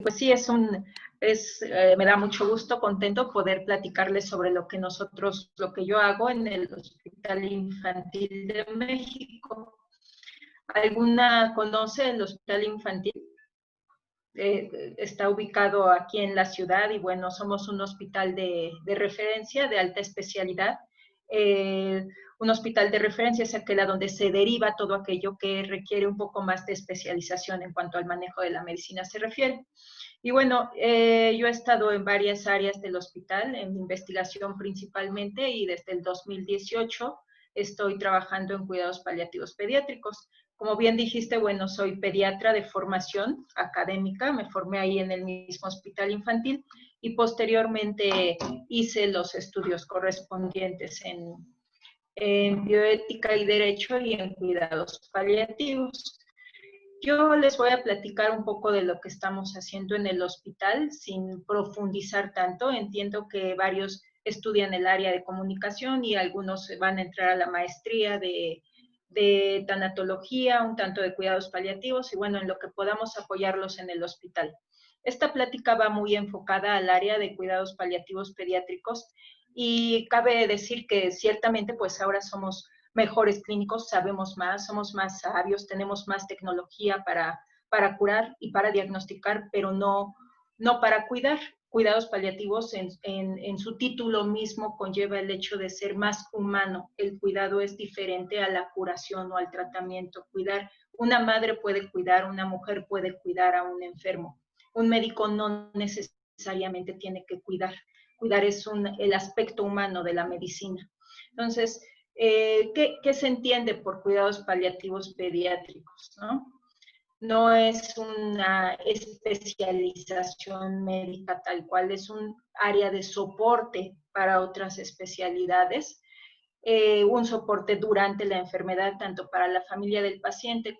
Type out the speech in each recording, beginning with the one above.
pues sí, me da mucho gusto, contento poder platicarles sobre lo que yo hago en el Hospital Infantil de México. ¿Alguna conoce el Hospital Infantil? Está ubicado aquí en la ciudad y bueno, somos un hospital de referencia, de alta especialidad. Un hospital de referencia es aquel a donde se deriva todo aquello que requiere un poco más de especialización en cuanto al manejo de la medicina se refiere. Y bueno, yo he estado en varias áreas del hospital, en investigación principalmente, y desde el 2018 estoy trabajando en cuidados paliativos pediátricos. Como bien dijiste, bueno, soy pediatra de formación académica, me formé ahí en el mismo hospital infantil y posteriormente hice los estudios correspondientes en bioética y derecho y en cuidados paliativos. Yo les voy a platicar un poco de lo que estamos haciendo en el hospital sin profundizar tanto. Entiendo que varios estudian el área de comunicación y algunos van a entrar a la maestría de tanatología, un tanto de cuidados paliativos y bueno, en lo que podamos apoyarlos en el hospital. Esta plática va muy enfocada al área de cuidados paliativos pediátricos y cabe decir que ciertamente pues ahora somos mejores clínicos, sabemos más, somos más sabios, tenemos más tecnología para curar y para diagnosticar, pero no para cuidar. Cuidados paliativos en su título mismo conlleva el hecho de ser más humano. El cuidado es diferente a la curación o al tratamiento. Una madre puede cuidar, una mujer puede cuidar a un enfermo. Un médico no necesariamente tiene que cuidar. Cuidar es el aspecto humano de la medicina. Entonces, ¿qué se entiende por cuidados paliativos pediátricos? No es una especialización médica tal cual, es un área de soporte para otras especialidades, un soporte durante la enfermedad, tanto para la familia del paciente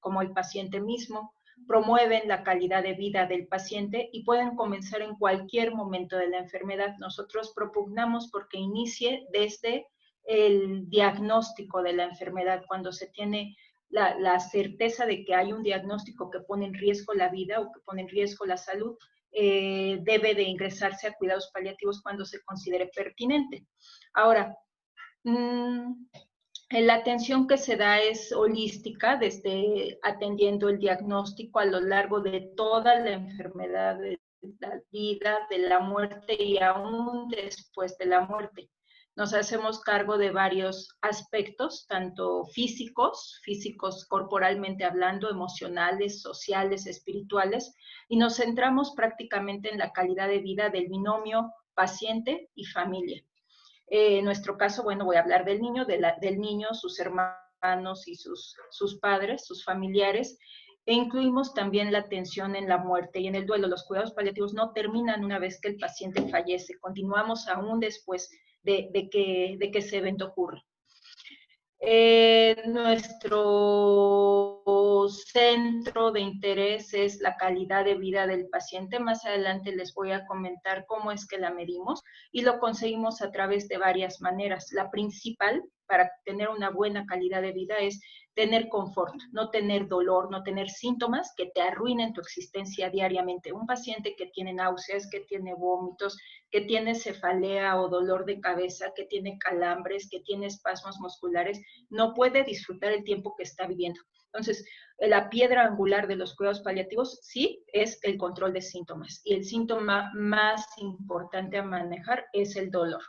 como el paciente mismo. Promueven la calidad de vida del paciente y pueden comenzar en cualquier momento de la enfermedad. Nosotros propugnamos porque inicie desde el diagnóstico de la enfermedad, cuando se tiene la certeza de que hay un diagnóstico que pone en riesgo la vida o que pone en riesgo la salud, debe de ingresarse a cuidados paliativos cuando se considere pertinente. Ahora, la atención que se da es holística, desde atendiendo el diagnóstico a lo largo de toda la enfermedad, de la vida, de la muerte y aún después de la muerte. Nos hacemos cargo de varios aspectos, tanto físicos corporalmente hablando, emocionales, sociales, espirituales, y nos centramos prácticamente en la calidad de vida del binomio paciente y familia. En nuestro caso, bueno, voy a hablar del niño, sus hermanos y sus padres, sus familiares, e incluimos también la atención en la muerte y en el duelo. Los cuidados paliativos no terminan una vez que el paciente fallece, continuamos aún después de que ese evento ocurra. Nuestro centro de interés es la calidad de vida del paciente. Más adelante les voy a comentar cómo es que la medimos y lo conseguimos a través de varias maneras. La principal para tener una buena calidad de vida es tener confort, no tener dolor, no tener síntomas que te arruinen tu existencia diariamente. Un paciente que tiene náuseas, que tiene vómitos, que tiene cefalea o dolor de cabeza, que tiene calambres, que tiene espasmos musculares, no puede disfrutar el tiempo que está viviendo. Entonces, la piedra angular de los cuidados paliativos sí es el control de síntomas y el síntoma más importante a manejar es el dolor.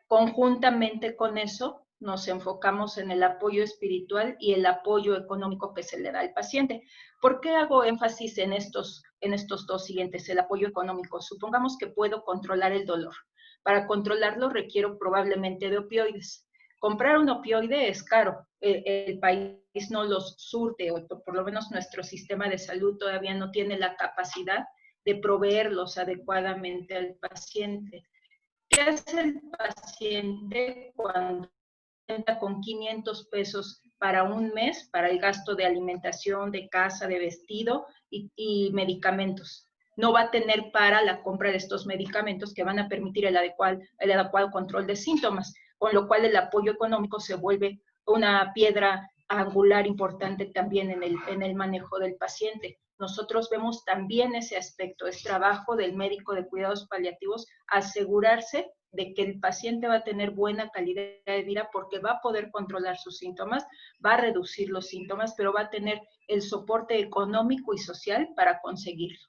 Conjuntamente con eso, nos enfocamos en el apoyo espiritual y el apoyo económico que se le da al paciente. ¿Por qué hago énfasis en estos dos siguientes? El apoyo económico. Supongamos que puedo controlar el dolor. Para controlarlo requiero probablemente de opioides. Comprar un opioide es caro. El país no los surte, o por lo menos nuestro sistema de salud todavía no tiene la capacidad de proveerlos adecuadamente al paciente. ¿Qué hace el paciente cuando cuenta con 500 pesos para un mes, para el gasto de alimentación, de casa, de vestido y medicamentos? No va a tener para la compra de estos medicamentos que van a permitir el adecuado control de síntomas, con lo cual el apoyo económico se vuelve una piedra angular importante también en el manejo del paciente. nosotros vemos también ese aspecto. Es trabajo del médico de cuidados paliativos asegurarse de que el paciente va a tener buena calidad de vida porque va a poder controlar sus síntomas, va a reducir los síntomas, pero va a tener el soporte económico y social para conseguirlo.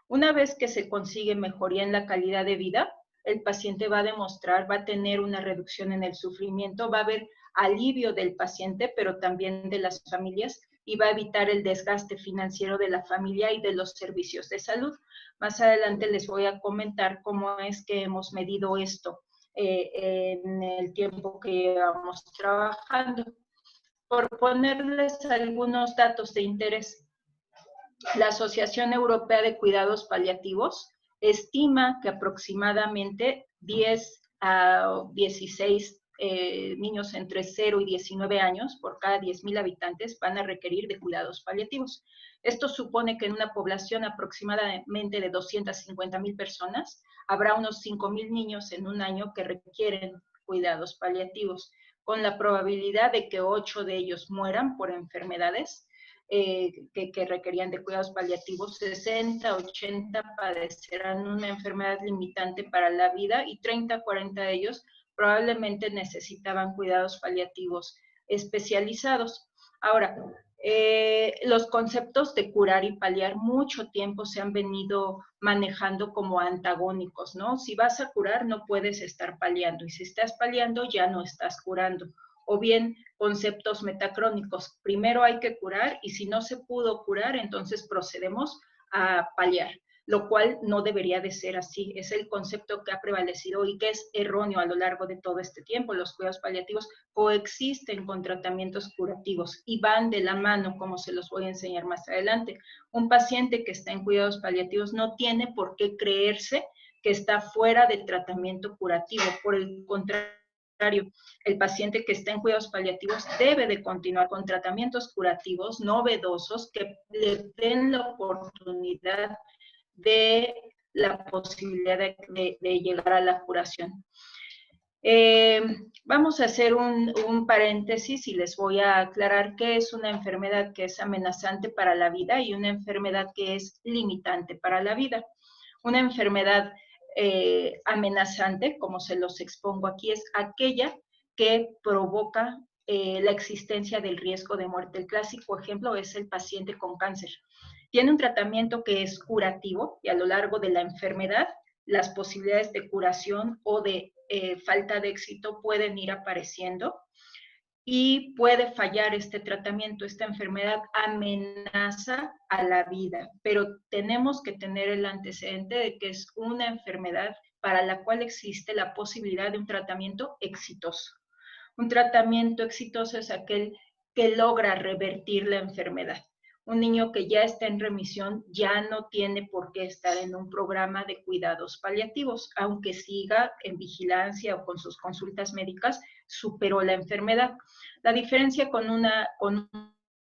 Una vez que se consigue mejoría en la calidad de vida, el paciente va a demostrar, va a tener una reducción en el sufrimiento, va a haber alivio del paciente, pero también de las familias, y va a evitar el desgaste financiero de la familia y de los servicios de salud. Más adelante les voy a comentar cómo es que hemos medido esto en el tiempo que llevamos trabajando. Por ponerles algunos datos de interés, la Asociación Europea de Cuidados Paliativos estima que aproximadamente 10 a 16 niños entre 0 y 19 años por cada 10,000 habitantes van a requerir de cuidados paliativos. Esto supone que en una población aproximadamente de 250,000 personas, habrá unos 5,000 niños en un año que requieren cuidados paliativos, con la probabilidad de que 8 de ellos mueran por enfermedades que requerían de cuidados paliativos, 60, 80 padecerán una enfermedad limitante para la vida y 30, 40 de ellos probablemente necesitaban cuidados paliativos especializados. Ahora, los conceptos de curar y paliar mucho tiempo se han venido manejando como antagónicos, ¿no? Si vas a curar, no puedes estar paliando, y si estás paliando, ya no estás curando. O bien conceptos metacrónicos, primero hay que curar y si no se pudo curar, entonces procedemos a paliar, lo cual no debería de ser así. Es el concepto que ha prevalecido y que es erróneo a lo largo de todo este tiempo. Los cuidados paliativos coexisten con tratamientos curativos y van de la mano, como se los voy a enseñar más adelante. Un paciente que está en cuidados paliativos no tiene por qué creerse que está fuera del tratamiento curativo. Por el contrario, el paciente que está en cuidados paliativos debe de continuar con tratamientos curativos novedosos que le den la oportunidad de la posibilidad de llegar a la curación. Vamos a hacer un paréntesis y les voy a aclarar qué es una enfermedad que es amenazante para la vida y una enfermedad que es limitante para la vida. Una enfermedad amenazante, como se los expongo aquí, es aquella que provoca la existencia del riesgo de muerte. El clásico ejemplo es el paciente con cáncer. Tiene un tratamiento que es curativo y a lo largo de la enfermedad las posibilidades de curación o de falta de éxito pueden ir apareciendo y puede fallar este tratamiento. Esta enfermedad amenaza a la vida, pero tenemos que tener el antecedente de que es una enfermedad para la cual existe la posibilidad de un tratamiento exitoso. Un tratamiento exitoso es aquel que logra revertir la enfermedad. Un niño que ya está en remisión ya no tiene por qué estar en un programa de cuidados paliativos, aunque siga en vigilancia o con sus consultas médicas, superó la enfermedad. La diferencia con una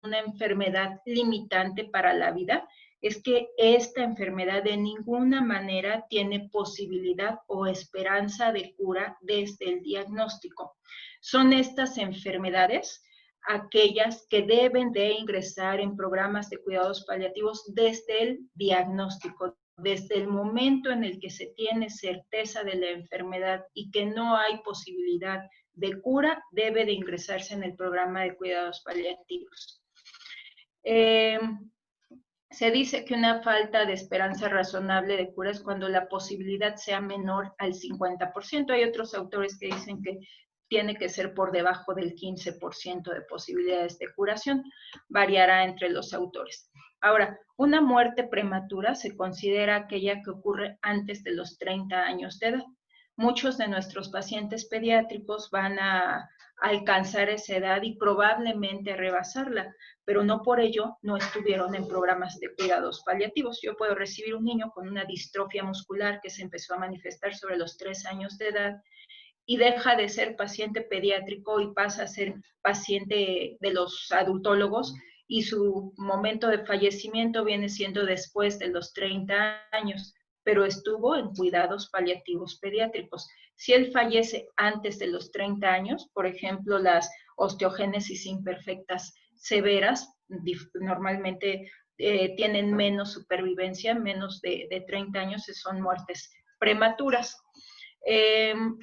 enfermedad limitante para la vida es que esta enfermedad de ninguna manera tiene posibilidad o esperanza de cura desde el diagnóstico. Son estas enfermedades aquellas que deben de ingresar en programas de cuidados paliativos desde el diagnóstico, desde el momento en el que se tiene certeza de la enfermedad y que no hay posibilidad de cura, debe de ingresarse en el programa de cuidados paliativos. Se dice que una falta de esperanza razonable de cura es cuando la posibilidad sea menor al 50%. Hay otros autores que dicen que tiene que ser por debajo del 15% de posibilidades de curación. Variará entre los autores. Ahora, una muerte prematura se considera aquella que ocurre antes de los 30 años de edad. Muchos de nuestros pacientes pediátricos van a alcanzar esa edad y probablemente rebasarla, pero no por ello no estuvieron en programas de cuidados paliativos. Yo puedo recibir un niño con una distrofia muscular que se empezó a manifestar sobre los 3 años de edad y deja de ser paciente pediátrico y pasa a ser paciente de los adultólogos y su momento de fallecimiento viene siendo después de los 30 años, pero estuvo en cuidados paliativos pediátricos. Si él fallece antes de los 30 años, por ejemplo, las osteogénesis imperfectas severas, normalmente tienen menos supervivencia, menos de 30 años, son muertes prematuras.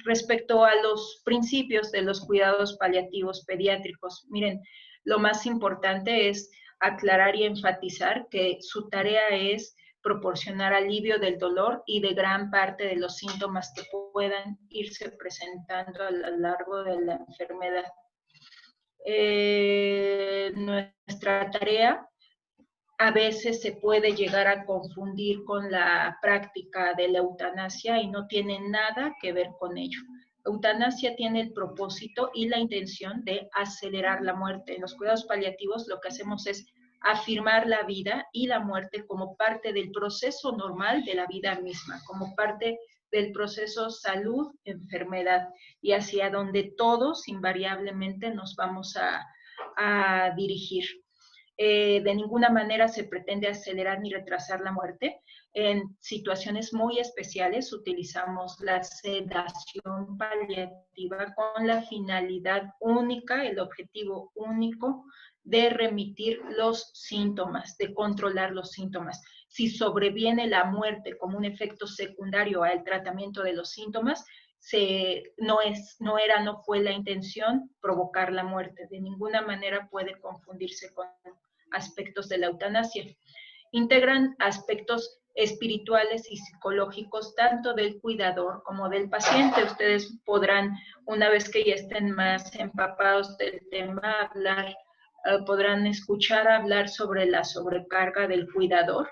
Respecto a los principios de los cuidados paliativos pediátricos, miren, lo más importante es aclarar y enfatizar que su tarea es proporcionar alivio del dolor y de gran parte de los síntomas que puedan irse presentando a lo largo de la enfermedad. Nuestra tarea a veces se puede llegar a confundir con la práctica de la eutanasia y no tiene nada que ver con ello. Eutanasia tiene el propósito y la intención de acelerar la muerte. En los cuidados paliativos lo que hacemos es afirmar la vida y la muerte como parte del proceso normal de la vida misma, como parte del proceso salud-enfermedad y hacia donde todos invariablemente nos vamos a dirigir. De ninguna manera se pretende acelerar ni retrasar la muerte. En situaciones muy especiales utilizamos la sedación paliativa con la finalidad única, el objetivo único de remitir los síntomas, de controlar los síntomas. Si sobreviene la muerte como un efecto secundario al tratamiento de los síntomas, no fue la intención provocar la muerte. De ninguna manera puede confundirse con aspectos de la eutanasia. Integran aspectos espirituales y psicológicos tanto del cuidador como del paciente. Ustedes podrán, una vez que ya estén más empapados del tema, podrán escuchar hablar sobre la sobrecarga del cuidador.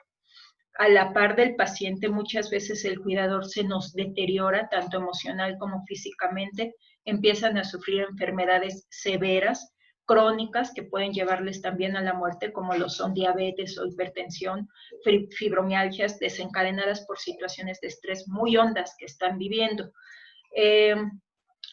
A la par del paciente, muchas veces el cuidador se nos deteriora, tanto emocional como físicamente, empiezan a sufrir enfermedades severas, crónicas, que pueden llevarles también a la muerte, como lo son diabetes o hipertensión, fibromialgias desencadenadas por situaciones de estrés muy hondas que están viviendo.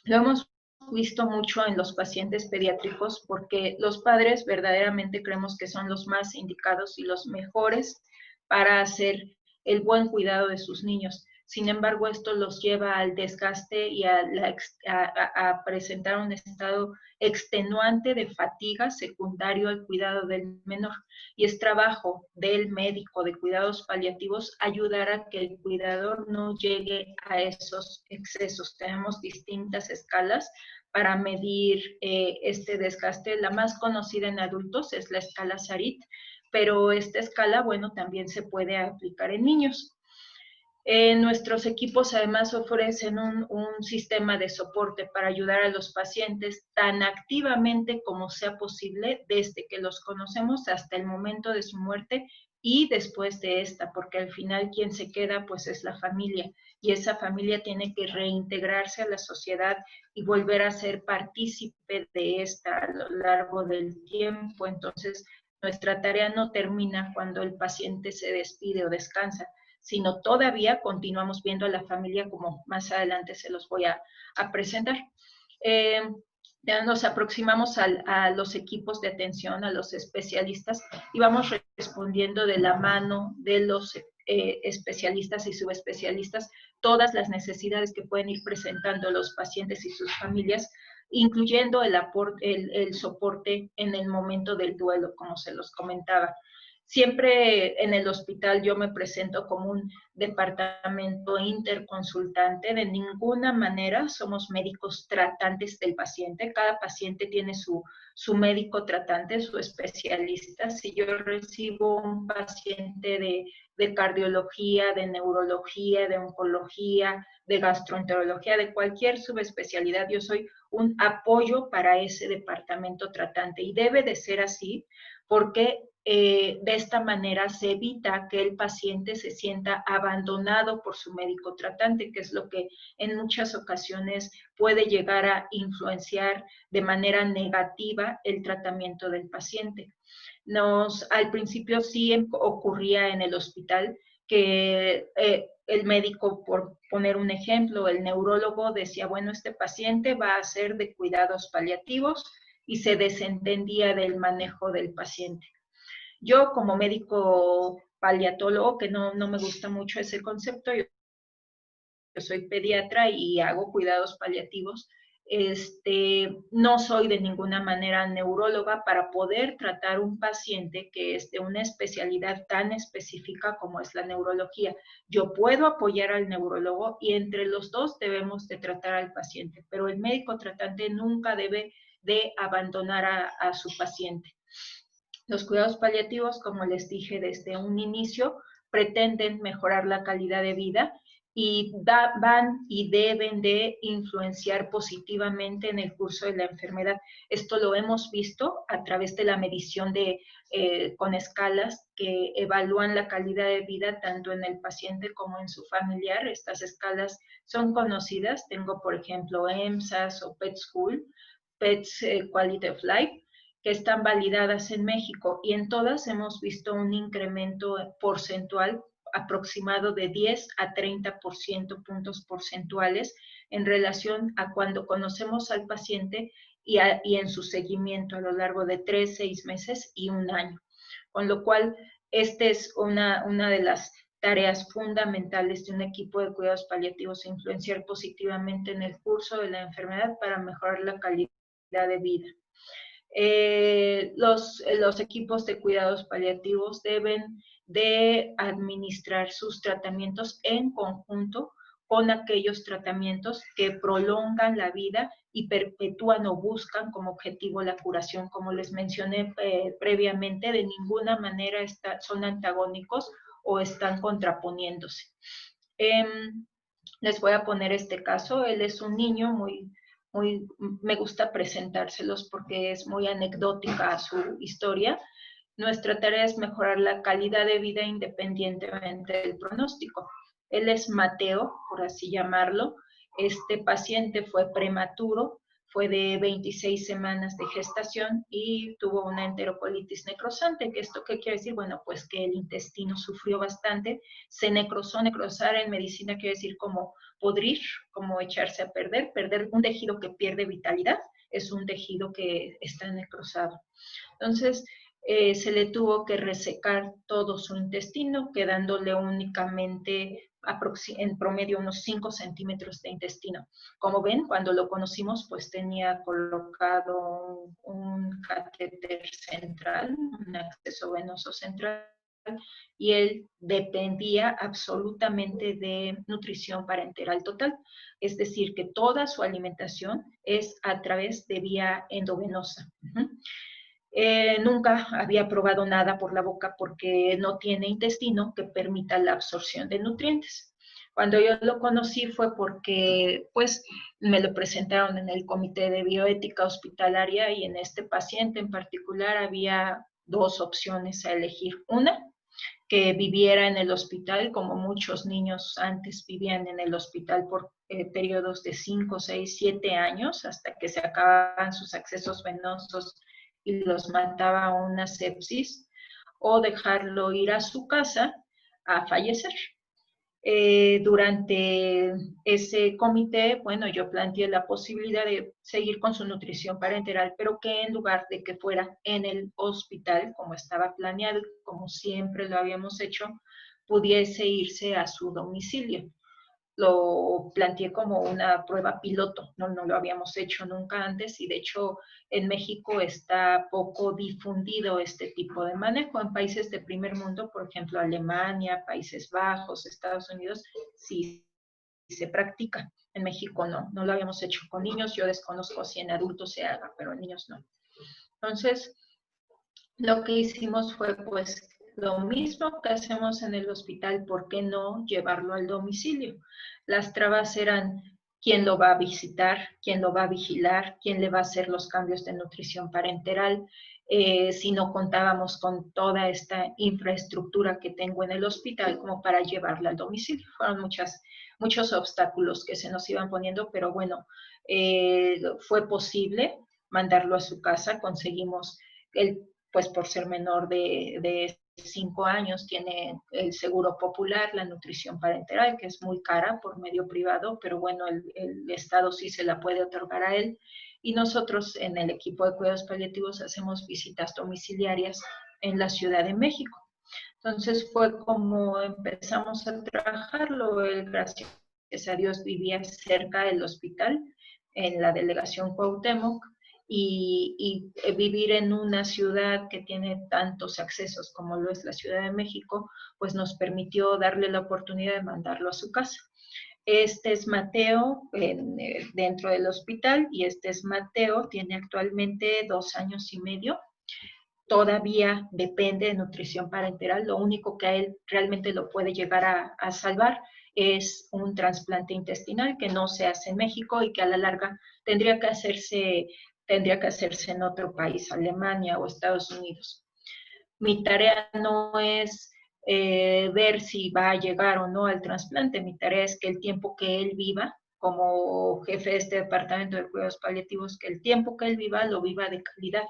Lo hemos visto mucho en los pacientes pediátricos porque los padres verdaderamente creemos que son los más indicados y los mejores para hacer el buen cuidado de sus niños. Sin embargo, esto los lleva al desgaste y a presentar un estado extenuante de fatiga secundario al cuidado del menor. Y es trabajo del médico de cuidados paliativos ayudar a que el cuidador no llegue a esos excesos. Tenemos distintas escalas para medir este desgaste. La más conocida en adultos es la escala Sarit, pero esta escala, bueno, también se puede aplicar en niños. Nuestros equipos además ofrecen un sistema de soporte para ayudar a los pacientes tan activamente como sea posible desde que los conocemos hasta el momento de su muerte y después de esta, porque al final quien se queda pues es la familia y esa familia tiene que reintegrarse a la sociedad y volver a ser partícipe de esta a lo largo del tiempo. Entonces, nuestra tarea no termina cuando el paciente se despide o descansa, sino todavía continuamos viendo a la familia, como más adelante se los voy a presentar. Ya nos aproximamos a los equipos de atención, a los especialistas, y vamos respondiendo de la mano de los especialistas y subespecialistas todas las necesidades que pueden ir presentando los pacientes y sus familias, incluyendo el soporte en el momento del duelo, como se los comentaba. Siempre en el hospital yo me presento como un departamento interconsultante. De ninguna manera somos médicos tratantes del paciente. Cada paciente tiene su médico tratante, su especialista. Si yo recibo un paciente de cardiología, de neurología, de oncología, de gastroenterología, de cualquier subespecialidad, yo soy un apoyo para ese departamento tratante. Y debe de ser así porque de esta manera se evita que el paciente se sienta abandonado por su médico tratante, que es lo que en muchas ocasiones puede llegar a influenciar de manera negativa el tratamiento del paciente. Al principio sí ocurría en el hospital que el médico, por poner un ejemplo, el neurólogo decía, bueno, este paciente va a ser de cuidados paliativos y se desentendía del manejo del paciente. Yo como médico paliatólogo, que no me gusta mucho ese concepto, yo soy pediatra y hago cuidados paliativos, No soy de ninguna manera neuróloga para poder tratar un paciente que es de una especialidad tan específica como es la neurología. Yo puedo apoyar al neurólogo y entre los dos debemos de tratar al paciente, pero el médico tratante nunca debe de abandonar a su paciente. Los cuidados paliativos, como les dije desde un inicio, pretenden mejorar la calidad de vida y van y deben de influenciar positivamente en el curso de la enfermedad. Esto lo hemos visto a través de la medición con escalas que evalúan la calidad de vida tanto en el paciente como en su familiar. Estas escalas son conocidas. Tengo, por ejemplo, EMSAS o PET-School, PETS Quality of Life, que están validadas en México y en todas hemos visto un incremento porcentual aproximado de 10 a 30% puntos porcentuales en relación a cuando conocemos al paciente y en su seguimiento a lo largo de 3, 6 meses y un año. Con lo cual, esta es una de las tareas fundamentales de un equipo de cuidados paliativos, influenciar positivamente en el curso de la enfermedad para mejorar la calidad de vida. Los equipos de cuidados paliativos deben de administrar sus tratamientos en conjunto con aquellos tratamientos que prolongan la vida y perpetúan o buscan como objetivo la curación. Como les mencioné previamente, de ninguna manera son antagónicos o están contraponiéndose. Les voy a poner este caso. Él es un niño me gusta presentárselos porque es muy anecdótica su historia. Nuestra tarea es mejorar la calidad de vida independientemente del pronóstico. Él es Mateo, por así llamarlo. Este paciente fue prematuro, fue de 26 semanas de gestación y tuvo una enterocolitis necrosante. ¿Esto qué quiere decir? Bueno, pues que el intestino sufrió bastante, se necrosó. Necrosar en medicina quiere decir como podrir, como echarse a perder un tejido que pierde vitalidad, es un tejido que está necrosado. Entonces, se le tuvo que resecar todo su intestino, quedándole únicamente en promedio unos 5 centímetros de intestino. Como ven, cuando lo conocimos, pues tenía colocado un catéter central, un acceso venoso central, y él dependía absolutamente de nutrición parenteral total, es decir, que toda su alimentación es a través de vía endovenosa. Nunca había probado nada por la boca porque no tiene intestino que permita la absorción de nutrientes. Cuando yo lo conocí fue porque, pues, me lo presentaron en el Comité de Bioética Hospitalaria y en este paciente en particular había dos opciones a elegir. Una, que viviera en el hospital, como muchos niños antes vivían en el hospital por periodos de 5, 6, 7 años, hasta que se acababan sus accesos venosos y los mataba una sepsis, o dejarlo ir a su casa a fallecer. Durante ese comité, bueno, yo planteé la posibilidad de seguir con su nutrición parenteral, pero que en lugar de que fuera en el hospital, como estaba planeado, como siempre lo habíamos hecho, pudiese irse a su domicilio. Lo planteé como una prueba piloto, no lo habíamos hecho nunca antes y de hecho en México está poco difundido este tipo de manejo. En países de primer mundo, por ejemplo Alemania, Países Bajos, Estados Unidos, sí se practica. En México no lo habíamos hecho con niños, yo desconozco si en adultos se haga, pero en niños no. Entonces, lo que hicimos fue pues lo mismo que hacemos en el hospital, ¿por qué no llevarlo al domicilio? Las trabas eran quién lo va a visitar, quién lo va a vigilar, quién le va a hacer los cambios de nutrición parenteral, si no contábamos con toda esta infraestructura que tengo en el hospital como para llevarla al domicilio. Fueron muchos obstáculos que se nos iban poniendo, pero bueno, fue posible mandarlo a su casa, conseguimos pues por ser menor de 5 años, tiene el seguro popular, la nutrición parenteral, que es muy cara por medio privado, pero bueno, el Estado sí se la puede otorgar a él. Y nosotros en el equipo de cuidados paliativos hacemos visitas domiciliarias en la Ciudad de México. Entonces fue como empezamos a trabajarlo. Él, gracias a Dios, vivía cerca del hospital. en la delegación Cuauhtémoc, y vivir en una ciudad que tiene tantos accesos como lo es la Ciudad de México, pues nos permitió darle la oportunidad de mandarlo a su casa. Este es Mateo dentro del hospital, y este es Mateo, tiene actualmente 2 años y medio. Todavía depende de nutrición parenteral. Lo único que a él realmente lo puede llegar a salvar es un trasplante intestinal que no se hace en México y que a la larga tendría que hacerse en otro país, Alemania o Estados Unidos. Mi tarea no es ver si va a llegar o no al trasplante. Mi tarea es que el tiempo que él viva, como jefe de este departamento de cuidados paliativos, que el tiempo que él viva lo viva de calidad,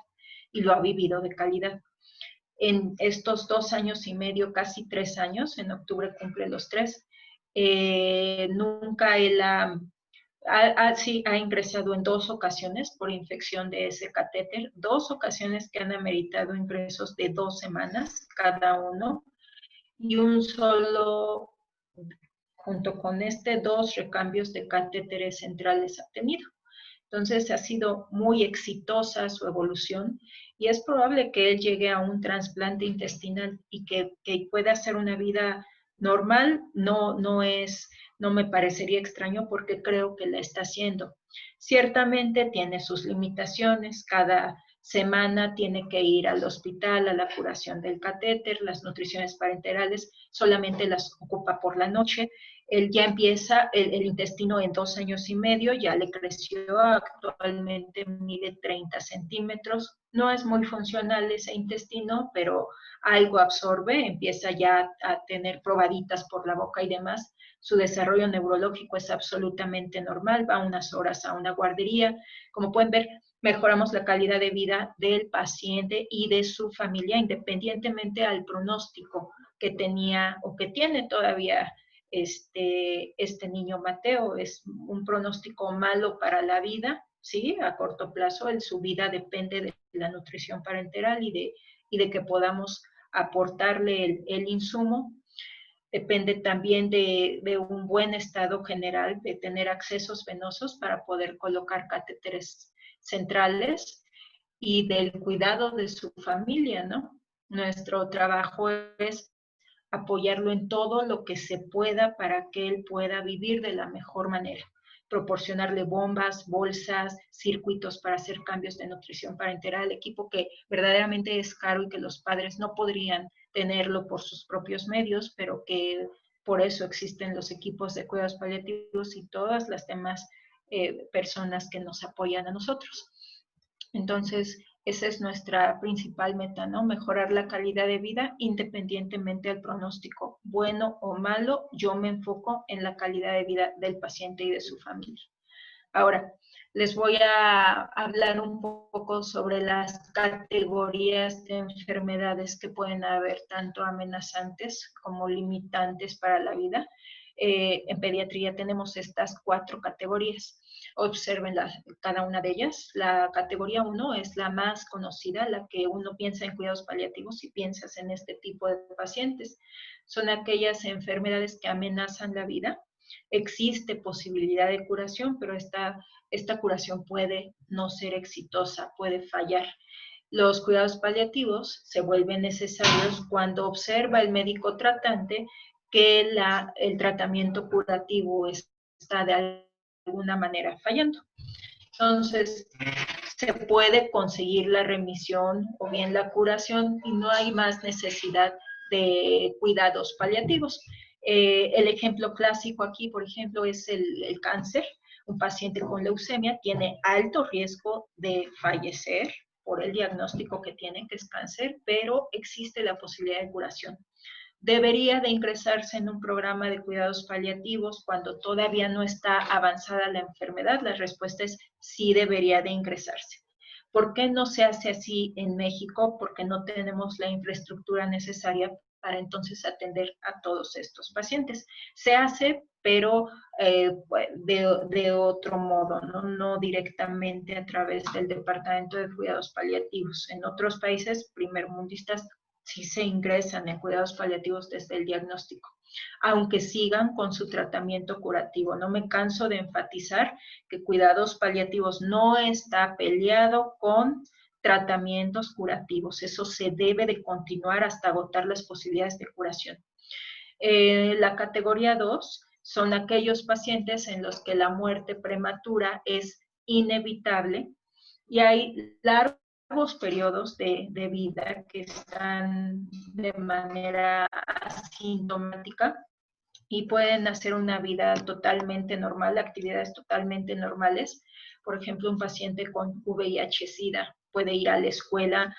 y lo ha vivido de calidad. En estos 2 años y medio, casi 3 años, en octubre cumple los 3, nunca él sí, ha ingresado en 2 ocasiones por infección de ese catéter, 2 ocasiones que han ameritado ingresos de 2 semanas cada uno, y un solo, junto con 2 recambios de catéteres centrales ha tenido. Entonces ha sido muy exitosa su evolución, y es probable que él llegue a un trasplante intestinal y que pueda hacer una vida normal. No me parecería extraño, porque creo que la está haciendo. Ciertamente tiene sus limitaciones. Cada semana tiene que ir al hospital a la curación del catéter. Las nutriciones parenterales solamente las ocupa por la noche. Él ya empieza el intestino en 2 años y medio, ya le creció, actualmente mide 30 centímetros. No es muy funcional ese intestino, pero algo absorbe, empieza ya a tener probaditas por la boca y demás. Su desarrollo neurológico es absolutamente normal, va unas horas a una guardería. Como pueden ver, mejoramos la calidad de vida del paciente y de su familia, independientemente al pronóstico que tenía o que tiene todavía este niño Mateo. Es un pronóstico malo para la vida, ¿sí? A corto plazo, su vida depende de la nutrición parenteral y de que podamos aportarle el insumo. Depende también de un buen estado general, de tener accesos venosos para poder colocar catéteres centrales, y del cuidado de su familia, ¿no? Nuestro trabajo es apoyarlo en todo lo que se pueda para que él pueda vivir de la mejor manera. Proporcionarle bombas, bolsas, circuitos para hacer cambios de nutrición parenteral, equipo que verdaderamente es caro y que los padres no podrían tenerlo por sus propios medios, pero que por eso existen los equipos de cuidados paliativos y todas las demás personas que nos apoyan a nosotros. Entonces, esa es nuestra principal meta, ¿no? Mejorar la calidad de vida independientemente del pronóstico, bueno o malo. Yo me enfoco en la calidad de vida del paciente y de su familia. Ahora, les voy a hablar un poco sobre las categorías de enfermedades que pueden haber, tanto amenazantes como limitantes para la vida. En pediatría tenemos estas 4 categorías. Observen cada una de ellas. La categoría 1 es la más conocida, la que uno piensa en cuidados paliativos y piensas en este tipo de pacientes. Son aquellas enfermedades que amenazan la vida. Existe posibilidad de curación, pero esta curación puede no ser exitosa, puede fallar. Los cuidados paliativos se vuelven necesarios cuando observa el médico tratante que el tratamiento curativo está de alguna manera fallando. Entonces, se puede conseguir la remisión o bien la curación, y no hay más necesidad de cuidados paliativos. El ejemplo clásico aquí, por ejemplo, es el cáncer. Un paciente con leucemia tiene alto riesgo de fallecer por el diagnóstico que tiene, que es cáncer, pero existe la posibilidad de curación. ¿Debería de ingresarse en un programa de cuidados paliativos cuando todavía no está avanzada la enfermedad? La respuesta es sí, debería de ingresarse. ¿Por qué no se hace así en México? Porque no tenemos la infraestructura necesaria para entonces atender a todos estos pacientes. Se hace, pero de otro modo, no directamente a través del Departamento de Cuidados Paliativos. En otros países primermundistas sí se ingresan en cuidados paliativos desde el diagnóstico, aunque sigan con su tratamiento curativo. No me canso de enfatizar que cuidados paliativos no está peleado con tratamientos curativos. Eso se debe de continuar hasta agotar las posibilidades de curación. La categoría 2 son aquellos pacientes en los que la muerte prematura es inevitable y hay largos periodos de vida que están de manera asintomática y pueden hacer una vida totalmente normal, actividades totalmente normales. Por ejemplo, un paciente con VIH-Sida puede ir a la escuela,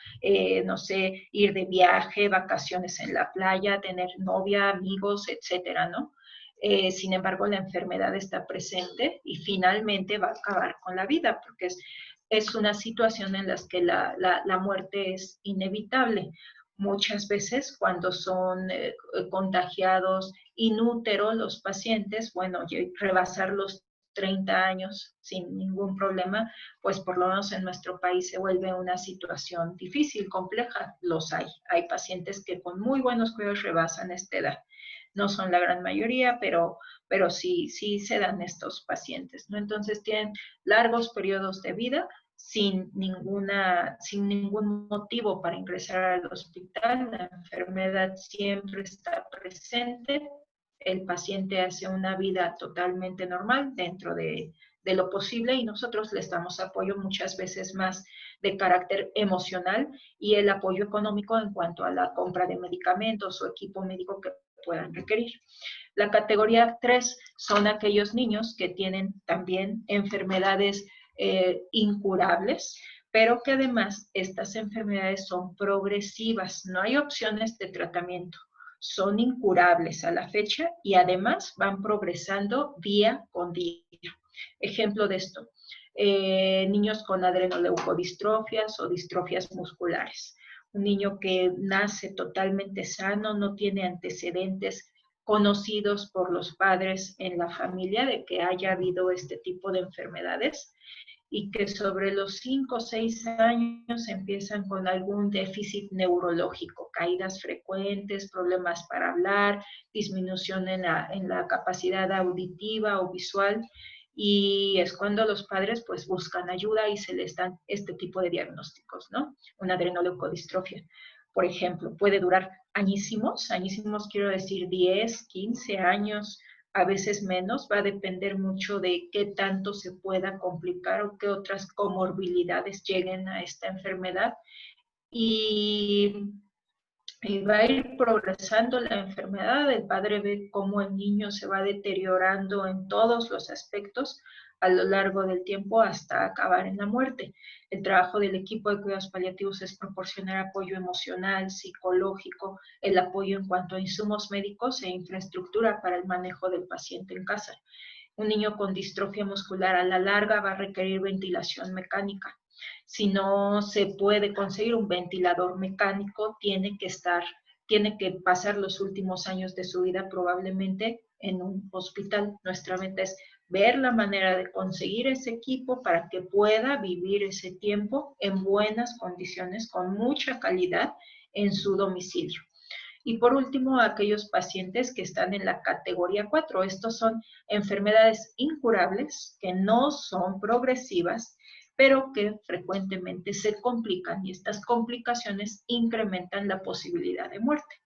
no sé, ir de viaje, vacaciones en la playa, tener novia, amigos, etcétera, ¿no? Sin embargo, la enfermedad está presente y finalmente va a acabar con la vida, porque es una situación en la que la muerte es inevitable. Muchas veces cuando son contagiados inútero los pacientes, bueno, rebasar los 30 años sin ningún problema, pues por lo menos en nuestro país se vuelve una situación difícil, compleja. Los hay. Hay pacientes que con muy buenos cuidados rebasan esta edad. No son la gran mayoría, pero sí se dan estos pacientes, ¿no? Entonces tienen largos periodos de vida sin ningún motivo para ingresar al hospital. La enfermedad siempre está presente. El paciente hace una vida totalmente normal dentro de lo posible y nosotros les damos apoyo muchas veces más de carácter emocional y el apoyo económico en cuanto a la compra de medicamentos o equipo médico que puedan requerir. La categoría 3 son aquellos niños que tienen también enfermedades incurables, pero que además estas enfermedades son progresivas, no hay opciones de tratamiento, son incurables a la fecha y además van progresando día con día. Ejemplo de esto, niños con adrenoleucodistrofias o distrofias musculares. Un niño que nace totalmente sano, no tiene antecedentes conocidos por los padres en la familia de que haya habido este tipo de enfermedades y que sobre los 5 o 6 años empiezan con algún déficit neurológico, caídas frecuentes, problemas para hablar, disminución en la capacidad auditiva o visual, y es cuando los padres pues buscan ayuda y se les dan este tipo de diagnósticos, ¿no? Una adrenoleucodistrofia, por ejemplo, puede durar añísimos quiero decir 10, 15 años, a veces menos, va a depender mucho de qué tanto se pueda complicar o qué otras comorbilidades lleguen a esta enfermedad. Y va a ir progresando la enfermedad, el padre ve cómo el niño se va deteriorando en todos los aspectos a lo largo del tiempo hasta acabar en la muerte. El trabajo del equipo de cuidados paliativos es proporcionar apoyo emocional, psicológico, el apoyo en cuanto a insumos médicos e infraestructura para el manejo del paciente en casa. Un niño con distrofia muscular a la larga va a requerir ventilación mecánica. Si no se puede conseguir un ventilador mecánico, tiene que pasar los últimos años de su vida probablemente en un hospital. Nuestra meta es ver la manera de conseguir ese equipo para que pueda vivir ese tiempo en buenas condiciones, con mucha calidad en su domicilio. Y por último, aquellos pacientes que están en la categoría 4. Estos son enfermedades incurables que no son progresivas, pero que frecuentemente se complican y estas complicaciones incrementan la posibilidad de muerte.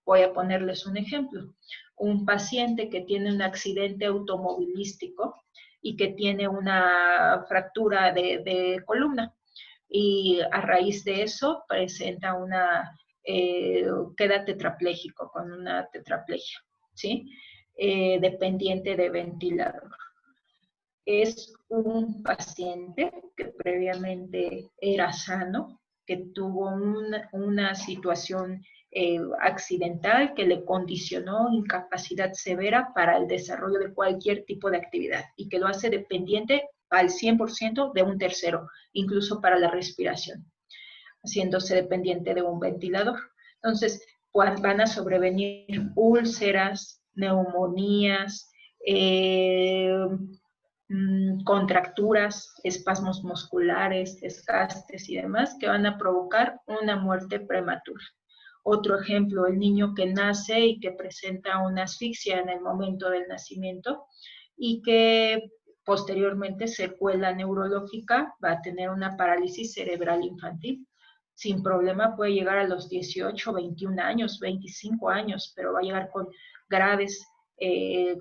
Voy a ponerles un ejemplo. Un paciente que tiene un accidente automovilístico y que tiene una fractura de columna y a raíz de eso presenta queda tetrapléjico con una tetraplegia, ¿sí? Dependiente de ventilador. Es un paciente que previamente era sano, que tuvo una situación accidental que le condicionó incapacidad severa para el desarrollo de cualquier tipo de actividad y que lo hace dependiente al 100% de un tercero, incluso para la respiración, haciéndose dependiente de un ventilador. Entonces, van a sobrevenir úlceras, neumonías, contracturas, espasmos musculares, desgastes y demás que van a provocar una muerte prematura. Otro ejemplo, el niño que nace y que presenta una asfixia en el momento del nacimiento y que posteriormente secuela neurológica, va a tener una parálisis cerebral infantil. Sin problema puede llegar a los 18, 21 años, 25 años, pero va a llegar con graves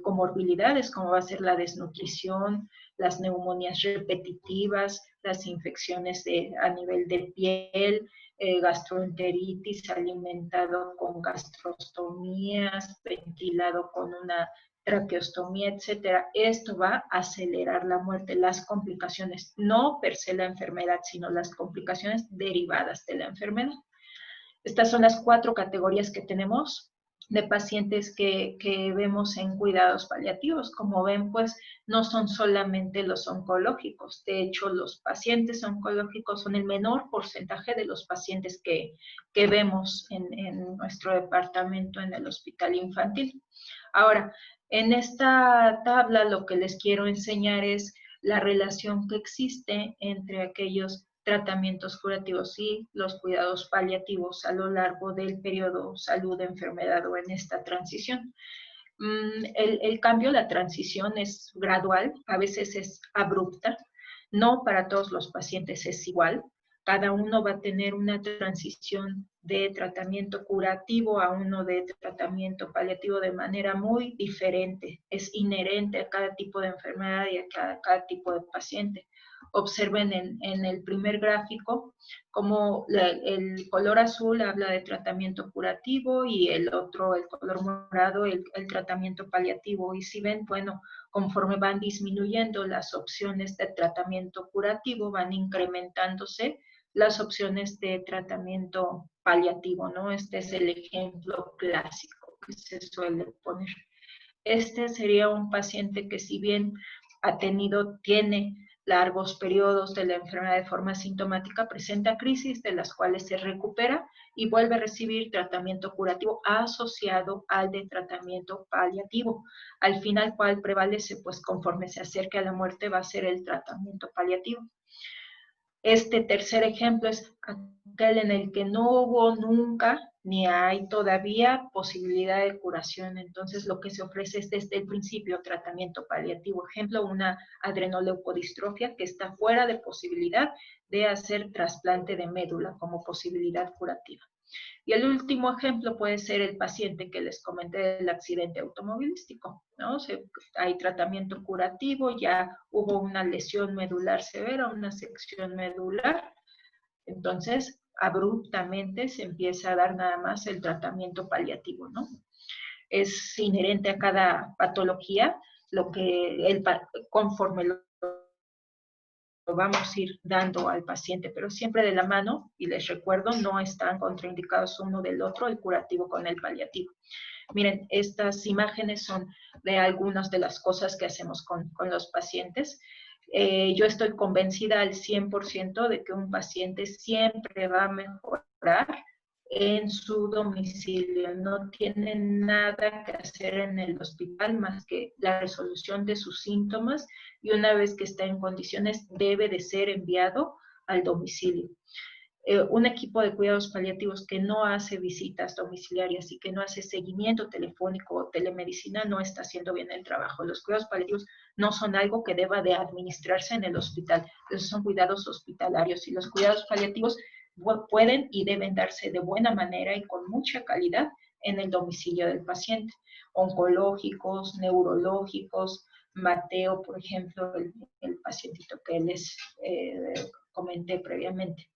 comorbilidades, como va a ser la desnutrición, las neumonías repetitivas, las infecciones a nivel de piel, gastroenteritis, alimentado con gastrostomías, ventilado con una traqueostomía, etcétera. Esto va a acelerar la muerte, las complicaciones, no per se la enfermedad, sino las complicaciones derivadas de la enfermedad. Estas son las 4 categorías que tenemos de pacientes que vemos en cuidados paliativos. Como ven, pues no son solamente los oncológicos. De hecho, los pacientes oncológicos son el menor porcentaje de los pacientes que vemos en nuestro departamento en el hospital infantil. Ahora, en esta tabla lo que les quiero enseñar es la relación que existe entre aquellos tratamientos curativos y los cuidados paliativos a lo largo del periodo salud-enfermedad o en esta transición. El cambio, la transición es gradual, a veces es abrupta, no para todos los pacientes es igual. Cada uno va a tener una transición de tratamiento curativo a uno de tratamiento paliativo de manera muy diferente. Es inherente a cada tipo de enfermedad y a cada tipo de paciente. Observen en el primer gráfico como el color azul habla de tratamiento curativo y el otro, el color morado, el tratamiento paliativo. Y si ven, bueno, conforme van disminuyendo las opciones de tratamiento curativo, van incrementándose las opciones de tratamiento paliativo, ¿no? Este es el ejemplo clásico que se suele poner. Este sería un paciente que si bien tiene largos periodos de la enfermedad de forma sintomática, presenta crisis de las cuales se recupera y vuelve a recibir tratamiento curativo asociado al de tratamiento paliativo. Al final, ¿cuál prevalece? Pues conforme se acerque a la muerte va a ser el tratamiento paliativo. Este tercer ejemplo es aquel en el que no hubo nunca ni hay todavía posibilidad de curación. Entonces, lo que se ofrece es desde el principio tratamiento paliativo. Ejemplo, una adrenoleucodistrofia que está fuera de posibilidad de hacer trasplante de médula como posibilidad curativa. Y el último ejemplo puede ser el paciente que les comenté del accidente automovilístico, ¿no? Hay tratamiento curativo, ya hubo una lesión medular severa, una sección medular, entonces abruptamente se empieza a dar nada más el tratamiento paliativo, ¿no? Es inherente a cada patología, conforme lo vamos a ir dando al paciente, pero siempre de la mano, y les recuerdo, no están contraindicados uno del otro, el curativo con el paliativo. Miren, estas imágenes son de algunas de las cosas que hacemos con los pacientes. Yo estoy convencida al 100% de que un paciente siempre va a mejorar en su domicilio. No tiene nada que hacer en el hospital más que la resolución de sus síntomas y una vez que está en condiciones debe de ser enviado al domicilio. Un equipo de cuidados paliativos que no hace visitas domiciliarias y que no hace seguimiento telefónico o telemedicina no está haciendo bien el trabajo. Los cuidados paliativos no son algo que deba de administrarse en el hospital, esos son cuidados hospitalarios y los cuidados paliativos pueden y deben darse de buena manera y con mucha calidad en el domicilio del paciente. Oncológicos, neurológicos, Mateo, por ejemplo, el pacientito que les comenté previamente.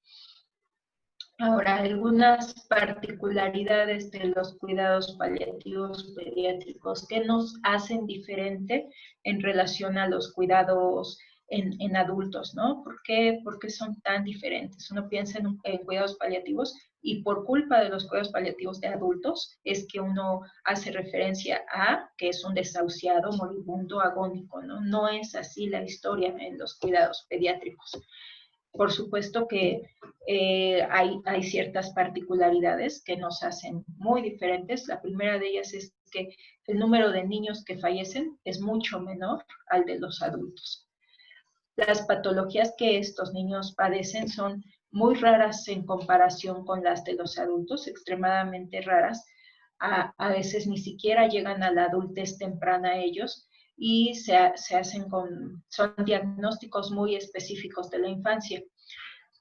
Ahora, algunas particularidades de los cuidados paliativos pediátricos que nos hacen diferente en relación a los cuidados en adultos, ¿no? ¿Por qué son tan diferentes? Uno piensa en cuidados paliativos y por culpa de los cuidados paliativos de adultos es que uno hace referencia a que es un desahuciado, moribundo, agónico, ¿no? No es así la historia en los cuidados pediátricos. Por supuesto que hay ciertas particularidades que nos hacen muy diferentes. La primera de ellas es que el número de niños que fallecen es mucho menor al de los adultos. Las patologías que estos niños padecen son muy raras en comparación con las de los adultos, extremadamente raras. A veces ni siquiera llegan a la adultez temprana ellos y se hacen son diagnósticos muy específicos de la infancia.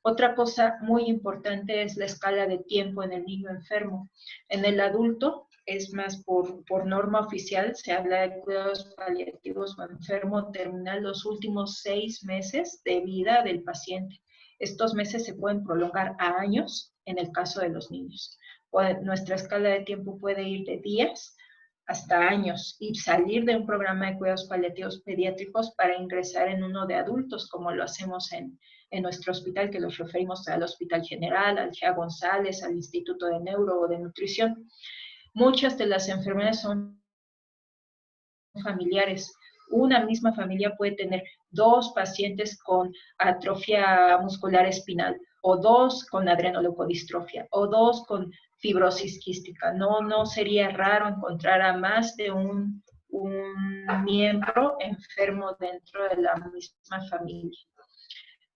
Otra cosa muy importante es la escala de tiempo en el niño enfermo. En el adulto, es más por norma oficial, se habla de cuidados paliativos o enfermo terminal los últimos 6 meses de vida del paciente. Estos meses se pueden prolongar a años en el caso de los niños. Nuestra escala de tiempo puede ir de días hasta años y salir de un programa de cuidados paliativos pediátricos para ingresar en uno de adultos, como lo hacemos en nuestro hospital, que los referimos al Hospital General, al GEA González, al Instituto de Neuro o de Nutrición. Muchas de las enfermedades son familiares. Una misma familia puede tener 2 pacientes con atrofia muscular espinal, o 2 con adrenoleucodistrofia, o 2 con fibrosis quística. No sería raro encontrar a más de un miembro enfermo dentro de la misma familia.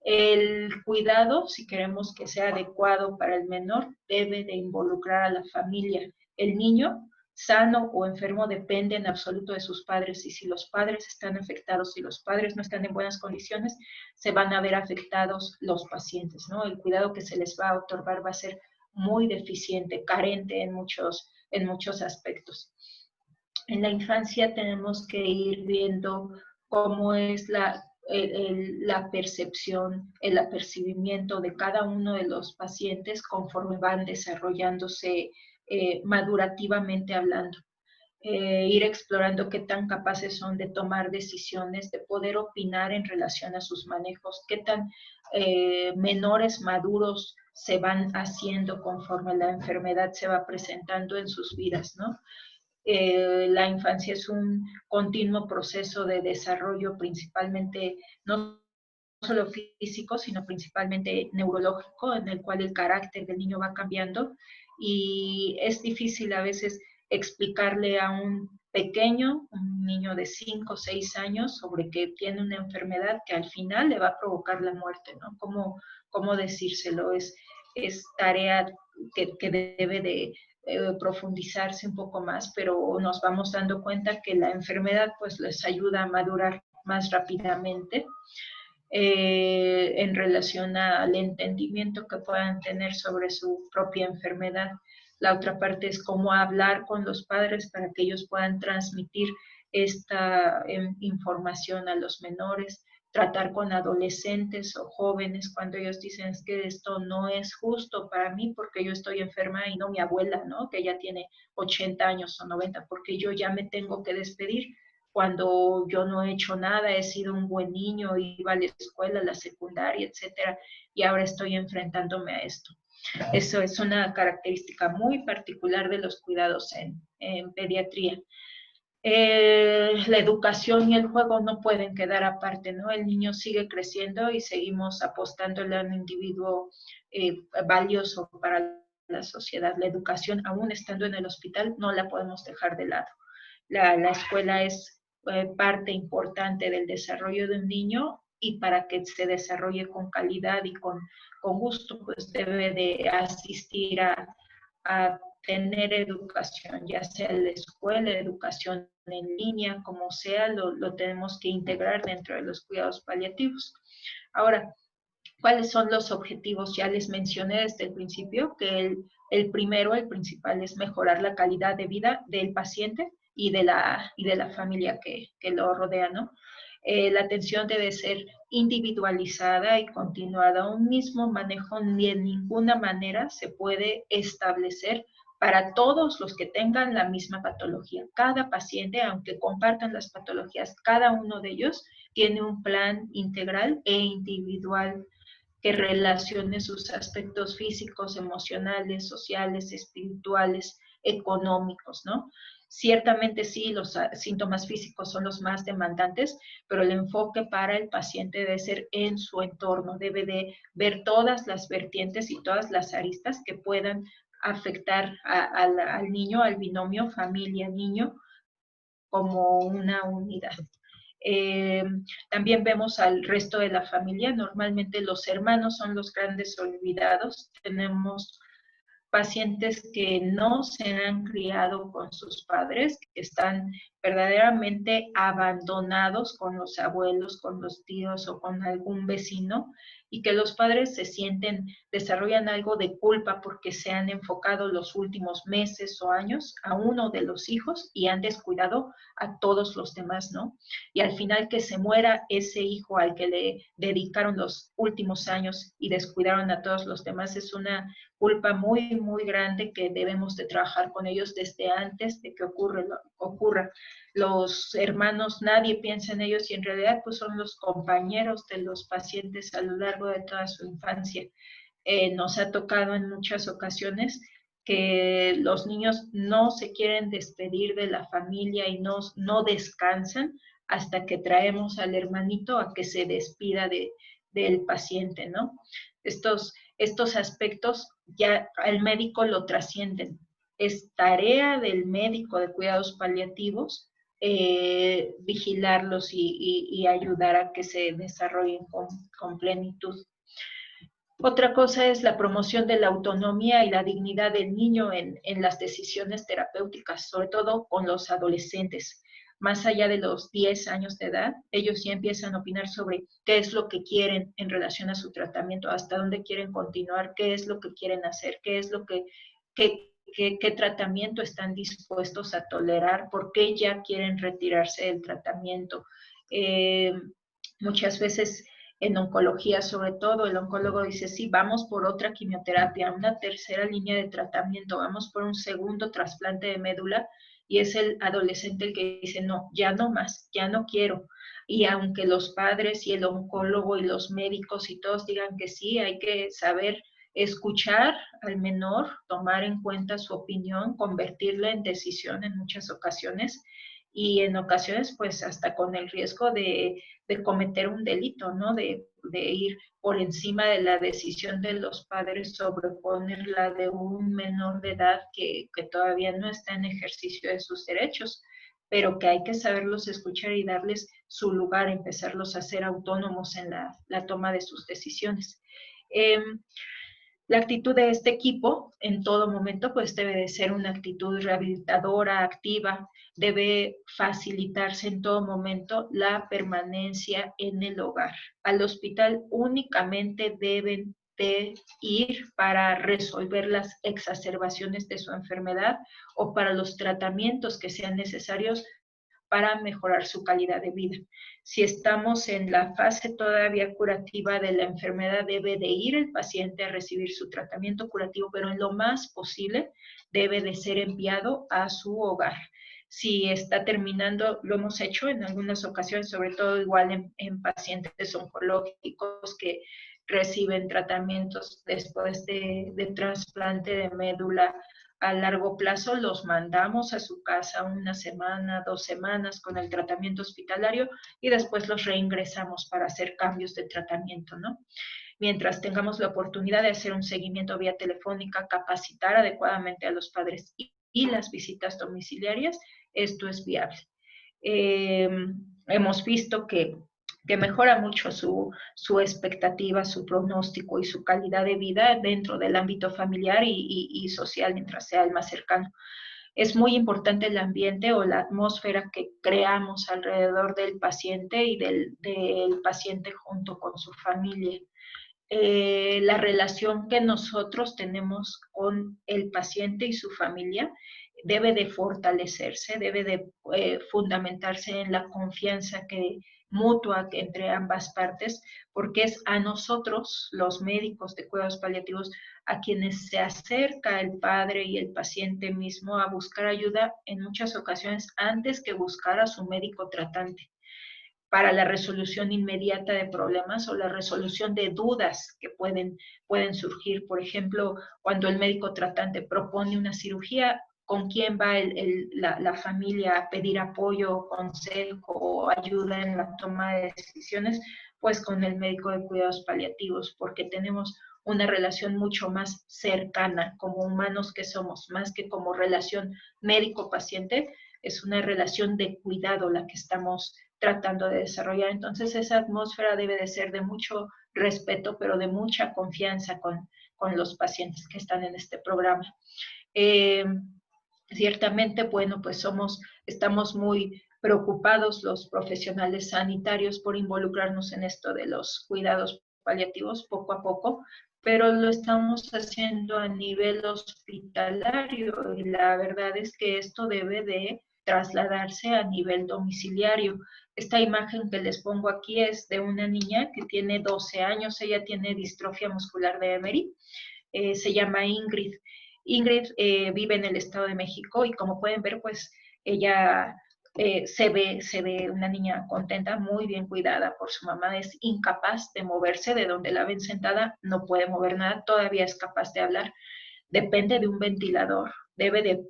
El cuidado, si queremos que sea adecuado para el menor, debe de involucrar a la familia. El niño, sano o enfermo, depende en absoluto de sus padres, y si los padres están afectados, si los padres no están en buenas condiciones, se van a ver afectados los pacientes, ¿no? El cuidado que se les va a otorgar va a ser muy deficiente, carente en muchos aspectos. En la infancia tenemos que ir viendo cómo es la percepción, el apercibimiento de cada uno de los pacientes conforme van desarrollándose madurativamente hablando. Ir explorando qué tan capaces son de tomar decisiones, de poder opinar en relación a sus manejos, qué tan menores maduros se van haciendo conforme la enfermedad se va presentando en sus vidas, ¿no? La infancia es un continuo proceso de desarrollo, principalmente no solo físico, sino principalmente neurológico, en el cual el carácter del niño va cambiando, y es difícil a veces explicarle a un pequeño, un niño de 5 o 6 años, sobre que tiene una enfermedad que al final le va a provocar la muerte, ¿no? ¿Cómo decírselo? Es tarea que debe de profundizarse un poco más, pero nos vamos dando cuenta que la enfermedad pues les ayuda a madurar más rápidamente en relación al entendimiento que puedan tener sobre su propia enfermedad. La otra parte es cómo hablar con los padres para que ellos puedan transmitir esta información a los menores, tratar con adolescentes o jóvenes cuando ellos dicen es que esto no es justo para mí porque yo estoy enferma y no mi abuela, ¿no? Que ya tiene 80 años o 90, porque yo ya me tengo que despedir cuando yo no he hecho nada, he sido un buen niño, iba a la escuela, a la secundaria, etcétera, y ahora estoy enfrentándome a esto. Eso es una característica muy particular de los cuidados en pediatría. La educación y el juego no pueden quedar aparte, ¿no? El niño sigue creciendo y seguimos apostándole a un individuo valioso para la sociedad. La educación, aún estando en el hospital, no la podemos dejar de lado. La escuela es parte importante del desarrollo de un niño, y para que se desarrolle con calidad y con gusto, pues debe de asistir a tener educación, ya sea en la escuela, educación en línea, como sea, lo tenemos que integrar dentro de los cuidados paliativos. Ahora, ¿cuáles son los objetivos? Ya les mencioné desde el principio que el primero, el principal, es mejorar la calidad de vida del paciente y de la familia que lo rodea, ¿no? La atención debe ser individualizada y continuada. Un mismo manejo ni en ninguna manera se puede establecer para todos los que tengan la misma patología. Cada paciente, aunque compartan las patologías, cada uno de ellos tiene un plan integral e individual que relacione sus aspectos físicos, emocionales, sociales, espirituales, económicos, ¿no? Ciertamente sí, los síntomas físicos son los más demandantes, pero el enfoque para el paciente debe ser en su entorno, debe de ver todas las vertientes y todas las aristas que puedan afectar al niño, al binomio familia-niño como una unidad. También vemos al resto de la familia. Normalmente los hermanos son los grandes olvidados. Tenemos pacientes que no se han criado con sus padres, que están verdaderamente abandonados con los abuelos, con los tíos o con algún vecino, y que los padres se sienten, desarrollan algo de culpa porque se han enfocado los últimos meses o años a uno de los hijos y han descuidado a todos los demás, ¿no? Y al final que se muera ese hijo al que le dedicaron los últimos años y descuidaron a todos los demás es una culpa muy, muy grande que debemos de trabajar con ellos desde antes de que ocurra. Los hermanos, nadie piensa en ellos y en realidad pues son los compañeros de los pacientes a lo largo de toda su infancia. Nos ha tocado en muchas ocasiones que los niños no se quieren despedir de la familia y no descansan hasta que traemos al hermanito a que se despida del paciente, ¿no? Estos aspectos ya el médico lo trascienden. Es tarea del médico de cuidados paliativos vigilarlos y ayudar a que se desarrollen con plenitud. Otra cosa es la promoción de la autonomía y la dignidad del niño en las decisiones terapéuticas, sobre todo con los adolescentes. Más allá de los 10 años de edad, ellos ya empiezan a opinar sobre qué es lo que quieren en relación a su tratamiento, hasta dónde quieren continuar, qué es lo que quieren hacer, qué es lo qué tratamiento están dispuestos a tolerar, por qué ya quieren retirarse del tratamiento. Muchas veces en oncología, sobre todo, el oncólogo dice, sí, vamos por otra quimioterapia, una tercera línea de tratamiento, vamos por un segundo trasplante de médula, y es el adolescente el que dice, no, ya no más, ya no quiero. Y aunque los padres y el oncólogo y los médicos y todos digan que sí, hay que saber escuchar al menor, tomar en cuenta su opinión, convertirla en decisión en muchas ocasiones, y en ocasiones pues hasta con el riesgo de cometer un delito, ¿no? De ir por encima de la decisión de los padres, sobreponer la de un menor de edad que todavía no está en ejercicio de sus derechos, pero que hay que saberlos escuchar y darles su lugar, empezarlos a ser autónomos en la toma de sus decisiones. La actitud de este equipo en todo momento pues debe de ser una actitud rehabilitadora, activa, debe facilitarse en todo momento la permanencia en el hogar. Al hospital únicamente deben de ir para resolver las exacerbaciones de su enfermedad o para los tratamientos que sean necesarios para mejorar su calidad de vida. Si estamos en la fase todavía curativa de la enfermedad, debe de ir el paciente a recibir su tratamiento curativo, pero en lo más posible debe de ser enviado a su hogar. Si está terminando, lo hemos hecho en algunas ocasiones, sobre todo igual en pacientes oncológicos que reciben tratamientos después de trasplante de médula a largo plazo, los mandamos a su casa una semana, 2 semanas con el tratamiento hospitalario y después los reingresamos para hacer cambios de tratamiento, ¿no? Mientras tengamos la oportunidad de hacer un seguimiento vía telefónica, capacitar adecuadamente a los padres y las visitas domiciliarias, esto es viable. Hemos visto que mejora mucho su expectativa, su pronóstico y su calidad de vida dentro del ámbito familiar y social, mientras sea el más cercano. Es muy importante el ambiente o la atmósfera que creamos alrededor del paciente y del paciente junto con su familia. La relación que nosotros tenemos con el paciente y su familia debe de fortalecerse, debe de fundamentarse en la confianza mutua entre ambas partes, porque es a nosotros, los médicos de cuidados paliativos, a quienes se acerca el padre y el paciente mismo a buscar ayuda en muchas ocasiones antes que buscar a su médico tratante para la resolución inmediata de problemas o la resolución de dudas que pueden surgir. Por ejemplo, cuando el médico tratante propone una cirugía, ¿con quién va la familia a pedir apoyo, consejo o ayuda en la toma de decisiones? Pues con el médico de cuidados paliativos, porque tenemos una relación mucho más cercana como humanos que somos, más que como relación médico-paciente, es una relación de cuidado la que estamos tratando de desarrollar. Entonces esa atmósfera debe de ser de mucho respeto, pero de mucha confianza con los pacientes que están en este programa. Ciertamente, bueno, pues estamos muy preocupados los profesionales sanitarios por involucrarnos en esto de los cuidados paliativos poco a poco, pero lo estamos haciendo a nivel hospitalario y la verdad es que esto debe de trasladarse a nivel domiciliario. Esta imagen que les pongo aquí es de una niña que tiene 12 años, ella tiene distrofia muscular de Emery, se llama Ingrid. Ingrid vive en el Estado de México y como pueden ver, pues ella se ve una niña contenta, muy bien cuidada por su mamá, es incapaz de moverse de donde la ven sentada, no puede mover nada, todavía es capaz de hablar, depende de un ventilador.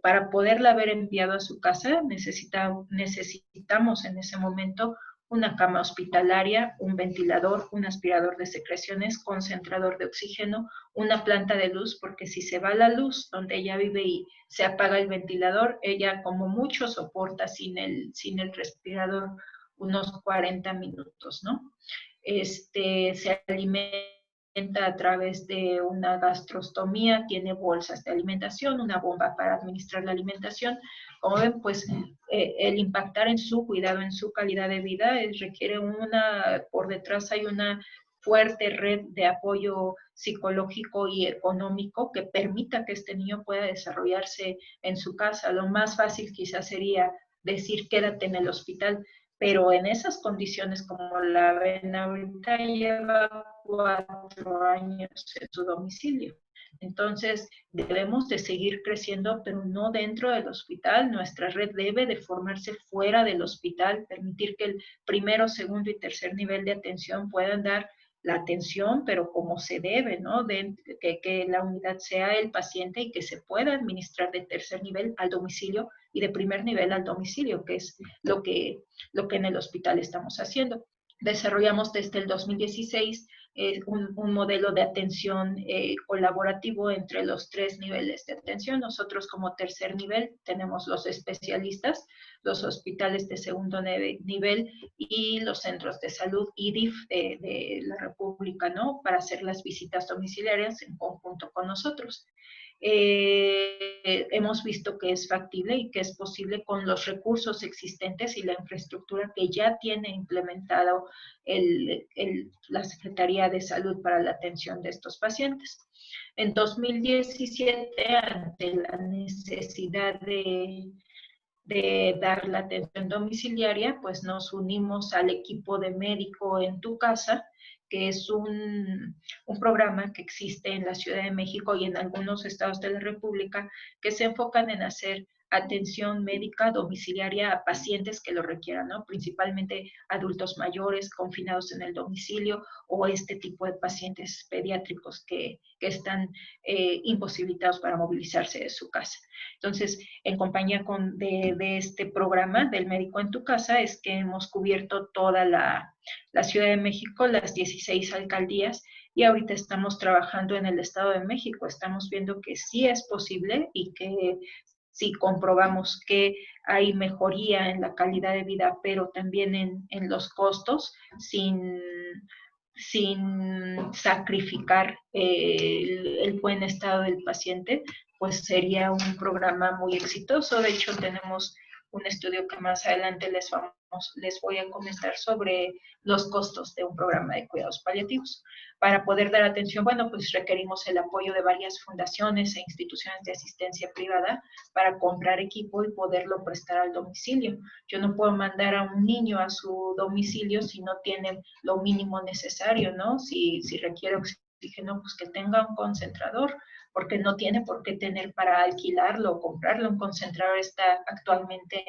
Para poderla haber enviado a su casa, necesitamos en ese momento una cama hospitalaria, un ventilador, un aspirador de secreciones, concentrador de oxígeno, una planta de luz, porque si se va la luz donde ella vive y se apaga el ventilador, ella como mucho soporta sin el respirador unos 40 minutos, ¿no? Se alimenta a través de una gastrostomía, tiene bolsas de alimentación, una bomba para administrar la alimentación. Como ven, pues el impactar en su cuidado, en su calidad de vida, requiere por detrás hay una fuerte red de apoyo psicológico y económico que permita que este niño pueda desarrollarse en su casa. Lo más fácil quizás sería decir quédate en el hospital, pero en esas condiciones como la ven ahorita, lleva 4 años en su domicilio. Entonces, debemos de seguir creciendo, pero no dentro del hospital. Nuestra red debe de formarse fuera del hospital, permitir que el primero, segundo y tercer nivel de atención puedan dar la atención, pero como se debe, ¿no? Que la unidad sea el paciente y que se pueda administrar de tercer nivel al domicilio y de primer nivel al domicilio, que es lo que en el hospital estamos haciendo. Desarrollamos desde el 2016 un modelo de atención colaborativo entre los 3 niveles de atención. Nosotros como tercer nivel tenemos los especialistas, los hospitales de segundo nivel y los centros de salud IDIF de la República, ¿no? Para hacer las visitas domiciliarias en conjunto con nosotros. Hemos visto que es factible y que es posible con los recursos existentes y la infraestructura que ya tiene implementado la Secretaría de Salud para la atención de estos pacientes. En 2017, ante la necesidad de dar la atención domiciliaria, pues nos unimos al equipo de Médico en tu Casa, que es un programa que existe en la Ciudad de México y en algunos estados de la República, que se enfocan en hacer atención médica domiciliaria a pacientes que lo requieran, ¿no? Principalmente adultos mayores confinados en el domicilio o este tipo de pacientes pediátricos que están imposibilitados para movilizarse de su casa. Entonces, en compañía de este programa del Médico en tu Casa es que hemos cubierto toda la Ciudad de México, las 16 alcaldías, y ahorita estamos trabajando en el Estado de México. Estamos viendo que sí es posible y que si comprobamos que hay mejoría en la calidad de vida, pero también en los costos, sin sacrificar el buen estado del paciente, pues sería un programa muy exitoso. De hecho, tenemos un estudio que más adelante les voy a comentar sobre los costos de un programa de cuidados paliativos. Para poder dar atención, bueno, pues requerimos el apoyo de varias fundaciones e instituciones de asistencia privada para comprar equipo y poderlo prestar al domicilio. Yo no puedo mandar a un niño a su domicilio si no tiene lo mínimo necesario, ¿no? Si requiere oxígeno, pues que tenga un concentrador, porque no tiene por qué tener para alquilarlo o comprarlo. Un concentrador está actualmente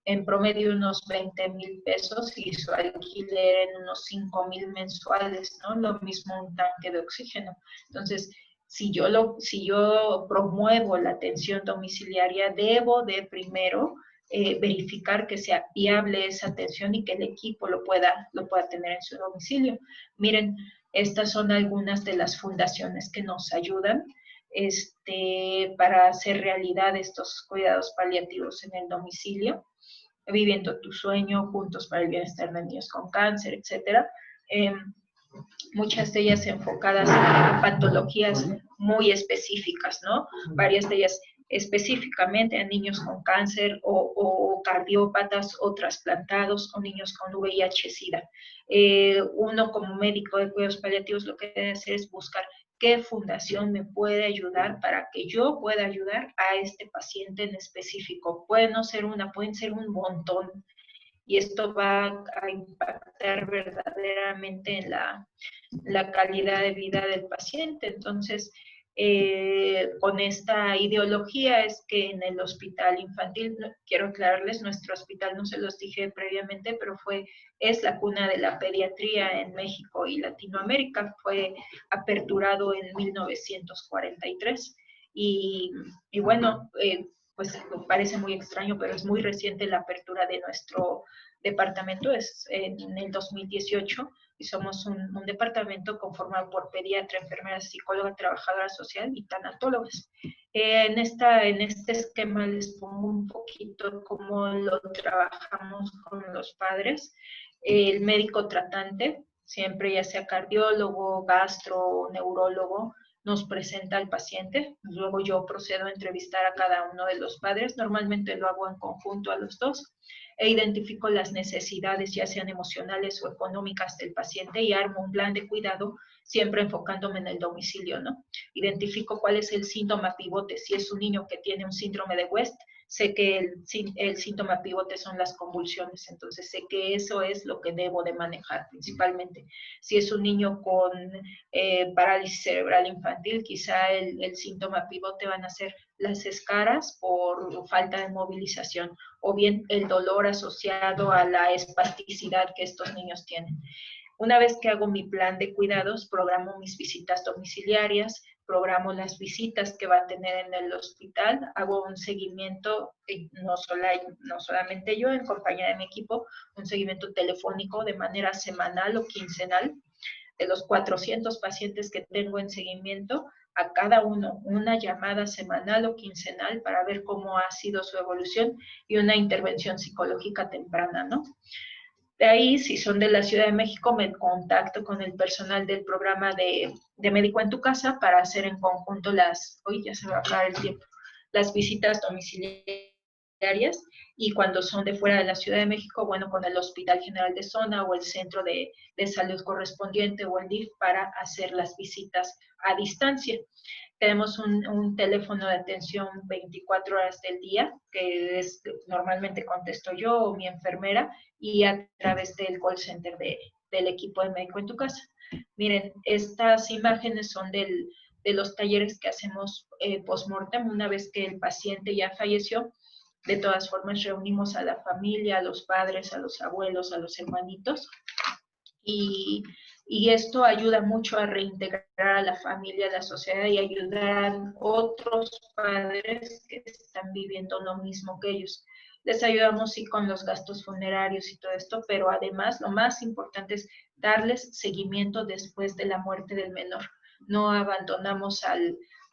en promedio unos 20,000 pesos y su alquiler en unos 5,000 mensuales, ¿no? Lo mismo un tanque de oxígeno. Entonces, si yo promuevo la atención domiciliaria, debo de primero verificar que sea viable esa atención y que el equipo lo pueda tener en su domicilio. Miren, estas son algunas de las fundaciones que nos ayudan. para hacer realidad estos cuidados paliativos en el domicilio, Viviendo tu Sueño, Juntos para el Bienestar de Niños con Cáncer, etcétera. Muchas de ellas enfocadas en patologías muy específicas, ¿no? Varias de ellas específicamente a niños con cáncer o cardiópatas o trasplantados o niños con VIH-Sida. Uno como médico de cuidados paliativos lo que debe hacer es buscar qué fundación me puede ayudar para que yo pueda ayudar a este paciente en específico. Puede no ser una, pueden ser un montón. Y esto va a impactar verdaderamente en la calidad de vida del paciente. Entonces, con esta ideología es que en el hospital infantil, quiero aclararles, nuestro hospital, no se los dije previamente, pero es la cuna de la pediatría en México y Latinoamérica. Fue aperturado en 1943 y bueno, pues parece muy extraño, pero es muy reciente la apertura de nuestro departamento, es en el 2018, y somos un departamento conformado por pediatra, enfermera, psicóloga, trabajadora social y tanatólogas. En este esquema les pongo un poquito cómo lo trabajamos con los padres. El médico tratante, siempre ya sea cardiólogo, gastro, neurólogo, nos presenta al paciente, luego yo procedo a entrevistar a cada uno de los padres, normalmente lo hago en conjunto a los dos, e identifico las necesidades, ya sean emocionales o económicas del paciente, y armo un plan de cuidado, siempre enfocándome en el domicilio, ¿no? Identifico cuál es el síntoma pivote, si es un niño que tiene un síndrome de West, sé que el síntoma pivote son las convulsiones, entonces sé que eso es lo que debo de manejar principalmente. Si es un niño con parálisis cerebral infantil, quizá el síntoma pivote van a ser las escaras por falta de movilización, o bien el dolor asociado a la espasticidad que estos niños tienen. Una vez que hago mi plan de cuidados, programo mis visitas domiciliarias, programo las visitas que va a tener en el hospital, hago un seguimiento, no solamente yo, en compañía de mi equipo, un seguimiento telefónico de manera semanal o quincenal de los 400 pacientes que tengo en seguimiento, a cada uno una llamada semanal o quincenal para ver cómo ha sido su evolución y una intervención psicológica temprana, ¿no? De ahí, si son de la Ciudad de México, me contacto con el personal del programa de Médico en tu Casa para hacer en conjunto ya se va a acabar el tiempo, las visitas domiciliarias, y cuando son de fuera de la Ciudad de México, bueno, con el Hospital General de Zona o el centro de salud correspondiente o el DIF para hacer las visitas a distancia. Tenemos un teléfono de atención 24 horas del día, que normalmente contesto yo o mi enfermera, y a través del call center del equipo de Médico en tu Casa. Miren, estas imágenes son de los talleres que hacemos post-mortem una vez que el paciente ya falleció. De todas formas, reunimos a la familia, a los padres, a los abuelos, a los hermanitos, y esto ayuda mucho a reintegrar a la familia, a la sociedad, y ayudar a otros padres que están viviendo lo mismo que ellos. Les ayudamos sí con los gastos funerarios y todo esto, pero además lo más importante es darles seguimiento después de la muerte del menor. No abandonamos a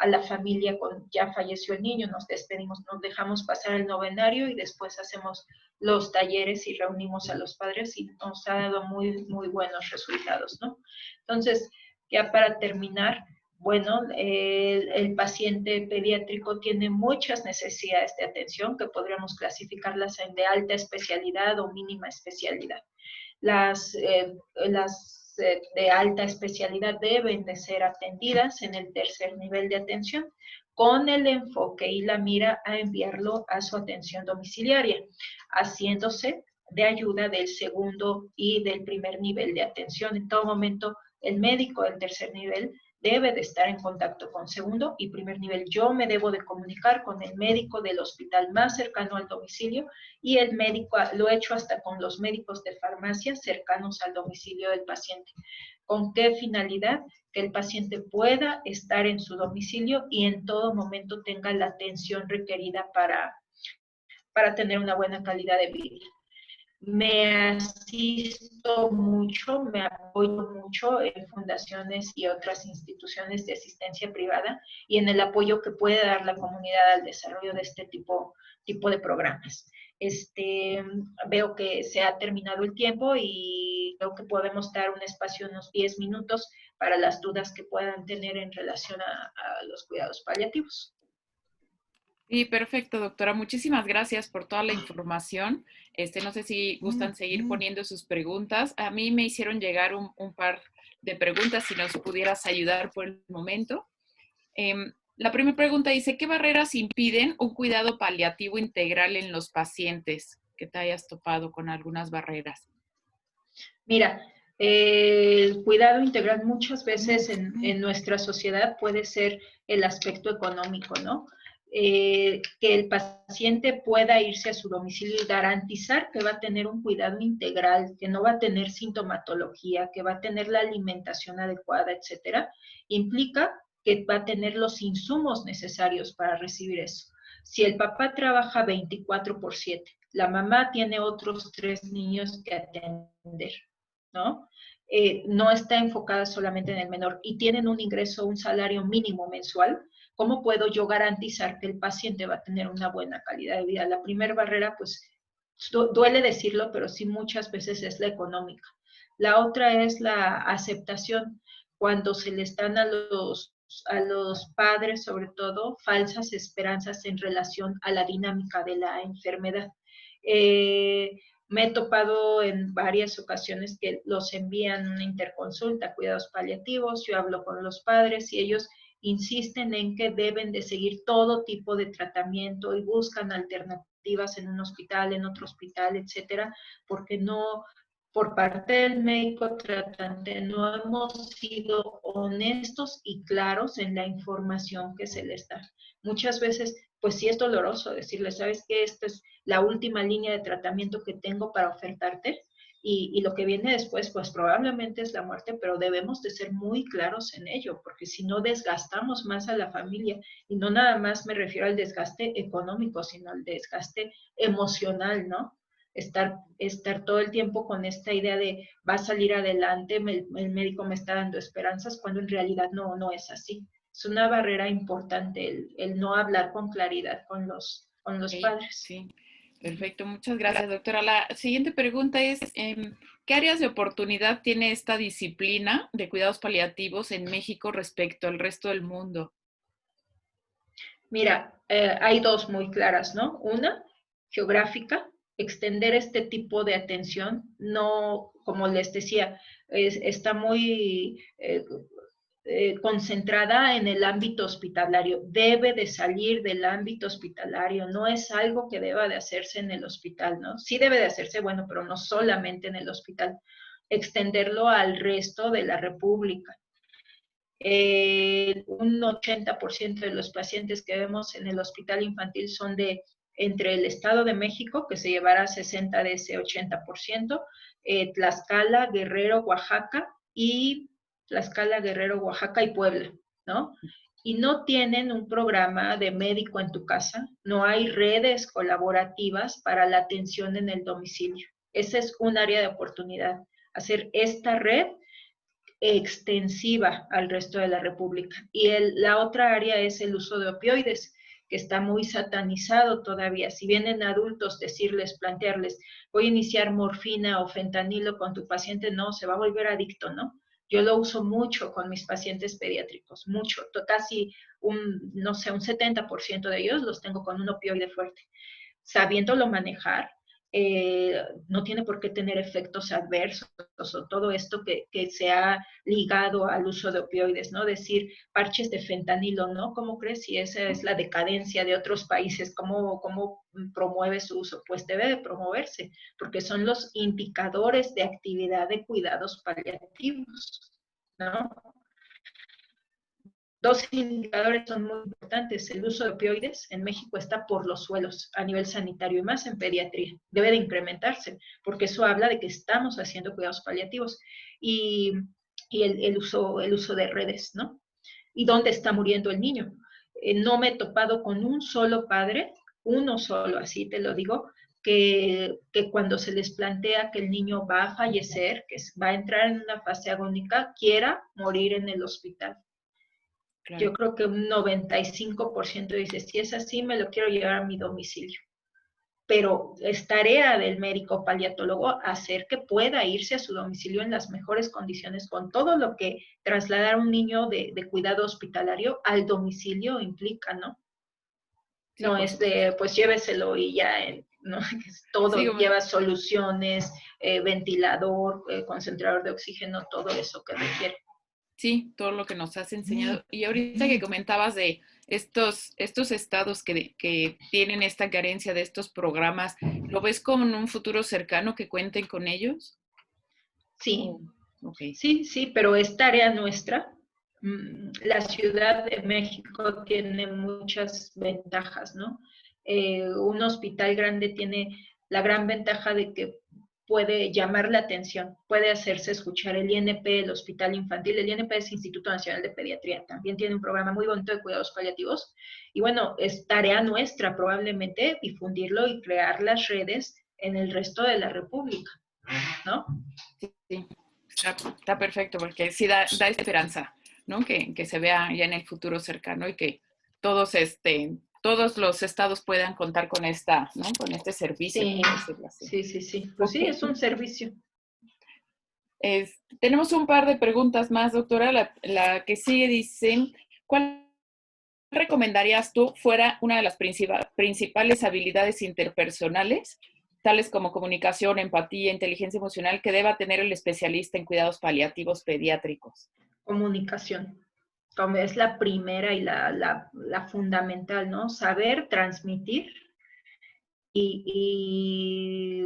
la familia con ya falleció el niño, nos despedimos, nos dejamos pasar el novenario y después hacemos los talleres y reunimos a los padres, y nos ha dado muy, muy buenos resultados, ¿no? Entonces, ya para terminar, bueno, el paciente pediátrico tiene muchas necesidades de atención que podríamos clasificarlas en de alta especialidad o mínima especialidad. Las de alta especialidad deben de ser atendidas en el tercer nivel de atención, con el enfoque y la mira a enviarlo a su atención domiciliaria, haciéndose de ayuda del segundo y del primer nivel de atención. En todo momento, el médico del tercer nivel debe de estar en contacto con segundo y primer nivel. Yo me debo de comunicar con el médico del hospital más cercano al domicilio, y el médico, lo he hecho hasta con los médicos de farmacia cercanos al domicilio del paciente. ¿Con qué finalidad? Que el paciente pueda estar en su domicilio y en todo momento tenga la atención requerida para tener una buena calidad de vida. Me asisto mucho, me apoyo mucho en fundaciones y otras instituciones de asistencia privada y en el apoyo que puede dar la comunidad al desarrollo de este tipo de programas. Veo que se ha terminado el tiempo y creo que podemos dar un espacio, unos 10 minutos, para las dudas que puedan tener en relación a los cuidados paliativos. Sí, perfecto, doctora. Muchísimas gracias por toda la información. No sé si gustan seguir poniendo sus preguntas. A mí me hicieron llegar un par de preguntas, si nos pudieras ayudar por el momento. La primera pregunta dice, ¿qué barreras impiden un cuidado paliativo integral en los pacientes? Que te hayas topado con algunas barreras. Mira, el cuidado integral muchas veces en nuestra sociedad puede ser el aspecto económico, ¿no? Que el paciente pueda irse a su domicilio y garantizar que va a tener un cuidado integral, que no va a tener sintomatología, que va a tener la alimentación adecuada, etcétera, implica que va a tener los insumos necesarios para recibir eso. Si el papá trabaja 24/7, la mamá tiene otros 3 niños que atender, ¿no? No está enfocada solamente en el menor y tienen un ingreso, un salario mínimo mensual, ¿cómo puedo yo garantizar que el paciente va a tener una buena calidad de vida? La primera barrera, pues, duele decirlo, pero sí muchas veces es la económica. La otra es la aceptación, cuando se les dan a los padres, sobre todo, falsas esperanzas en relación a la dinámica de la enfermedad. Me he topado en varias ocasiones que los envían una interconsulta, cuidados paliativos, yo hablo con los padres y ellos insisten en que deben de seguir todo tipo de tratamiento y buscan alternativas en un hospital, en otro hospital, etcétera, porque no, por parte del médico tratante, no hemos sido honestos y claros en la información que se les da. Muchas veces, pues sí es doloroso decirle, ¿sabes qué? Esta es la última línea de tratamiento que tengo para ofertarte y lo que viene después, pues probablemente es la muerte, pero debemos de ser muy claros en ello, porque si no desgastamos más a la familia, y no nada más me refiero al desgaste económico, sino al desgaste emocional, ¿no? Estar todo el tiempo con esta idea de va a salir adelante, el médico me está dando esperanzas, cuando en realidad no es así. Es una barrera importante el no hablar con claridad con los Sí, padres. sí, perfecto. Muchas gracias, doctora. La siguiente pregunta es, ¿qué áreas de oportunidad tiene esta disciplina de cuidados paliativos en México respecto al resto del mundo? Mira, hay dos muy claras, ¿no? Una, geográfica, extender este tipo de atención, no, como les decía, está muy concentrada en el ámbito hospitalario, debe de salir del ámbito hospitalario, no es algo que deba de hacerse en el hospital, ¿no? Sí debe de hacerse, bueno, pero no solamente en el hospital, extenderlo al resto de la República. Un 80% de los pacientes que vemos en el hospital infantil son de entre el Estado de México, que se llevará 60 de ese 80%, Tlaxcala, Guerrero, Oaxaca y Tlaxcala, Guerrero, Oaxaca y Puebla, ¿no? Y no tienen un programa de médico en tu casa, no hay redes colaborativas para la atención en el domicilio. Ese es un área de oportunidad, hacer esta red extensiva al resto de la República. Y la otra área es el uso de opioides, que está muy satanizado todavía. Si vienen adultos, decirles, plantearles, voy a iniciar morfina o fentanilo con tu paciente, no, se va a volver adicto, ¿no? Yo lo uso mucho con mis pacientes pediátricos, mucho, casi no sé, un 70% de ellos los tengo con un opioide fuerte. Sabiéndolo manejar, no tiene por qué tener efectos adversos o todo esto que se ha ligado al uso de opioides, ¿no? Decir parches de fentanilo, ¿no? ¿Cómo crees si esa es la decadencia de otros países? ¿Cómo promueve su uso? Pues debe de promoverse, porque son los indicadores de actividad de cuidados paliativos, ¿no? Dos indicadores son muy importantes. El uso de opioides en México está por los suelos a nivel sanitario y más en pediatría. Debe de incrementarse, porque eso habla de que estamos haciendo cuidados paliativos. Y, el uso de redes, ¿no? ¿Y dónde está muriendo el niño? No me he topado con un solo padre, uno solo, así te lo digo, que cuando se les plantea que el niño va a fallecer, que va a entrar en una fase agónica, quiera morir en el hospital. Claro. Yo creo que un 95% dice, si es así, me lo quiero llevar a mi domicilio. Pero es tarea del médico paliatólogo hacer que pueda irse a su domicilio en las mejores condiciones, con todo lo que trasladar a un niño de cuidado hospitalario al domicilio implica, ¿no? Sí, no es de, pues lléveselo y ya, ¿no? Todo sí, lleva soluciones, ventilador, concentrador de oxígeno, todo eso que requiere. Sí, todo lo que nos has enseñado. Y ahorita que comentabas de estos estados que tienen esta carencia de estos programas, ¿lo ves como en un futuro cercano que cuenten con ellos? Sí, okay. Sí, pero es tarea nuestra. La Ciudad de México tiene muchas ventajas, ¿no? Un hospital grande tiene la gran ventaja de que puede llamar la atención, puede hacerse escuchar el INP, el Hospital Infantil. El INP es Instituto Nacional de Pediatría, también tiene un programa muy bonito de cuidados paliativos. Y bueno, es tarea nuestra probablemente difundirlo y crear las redes en el resto de la República, ¿no? Sí, está perfecto, porque sí da esperanza, ¿no? Que se vea ya en el futuro cercano y que todos los estados puedan contar con ¿no? Con este servicio. Sí, por decirlo así. Sí. Pues okay. Sí, es un servicio. Tenemos un par de preguntas más, doctora. La que sigue dice, ¿cuál recomendarías tú fuera una de las principales habilidades interpersonales, tales como comunicación, empatía, inteligencia emocional, que deba tener el especialista en cuidados paliativos pediátricos? Comunicación. Como es la primera y la fundamental, ¿no? Saber transmitir y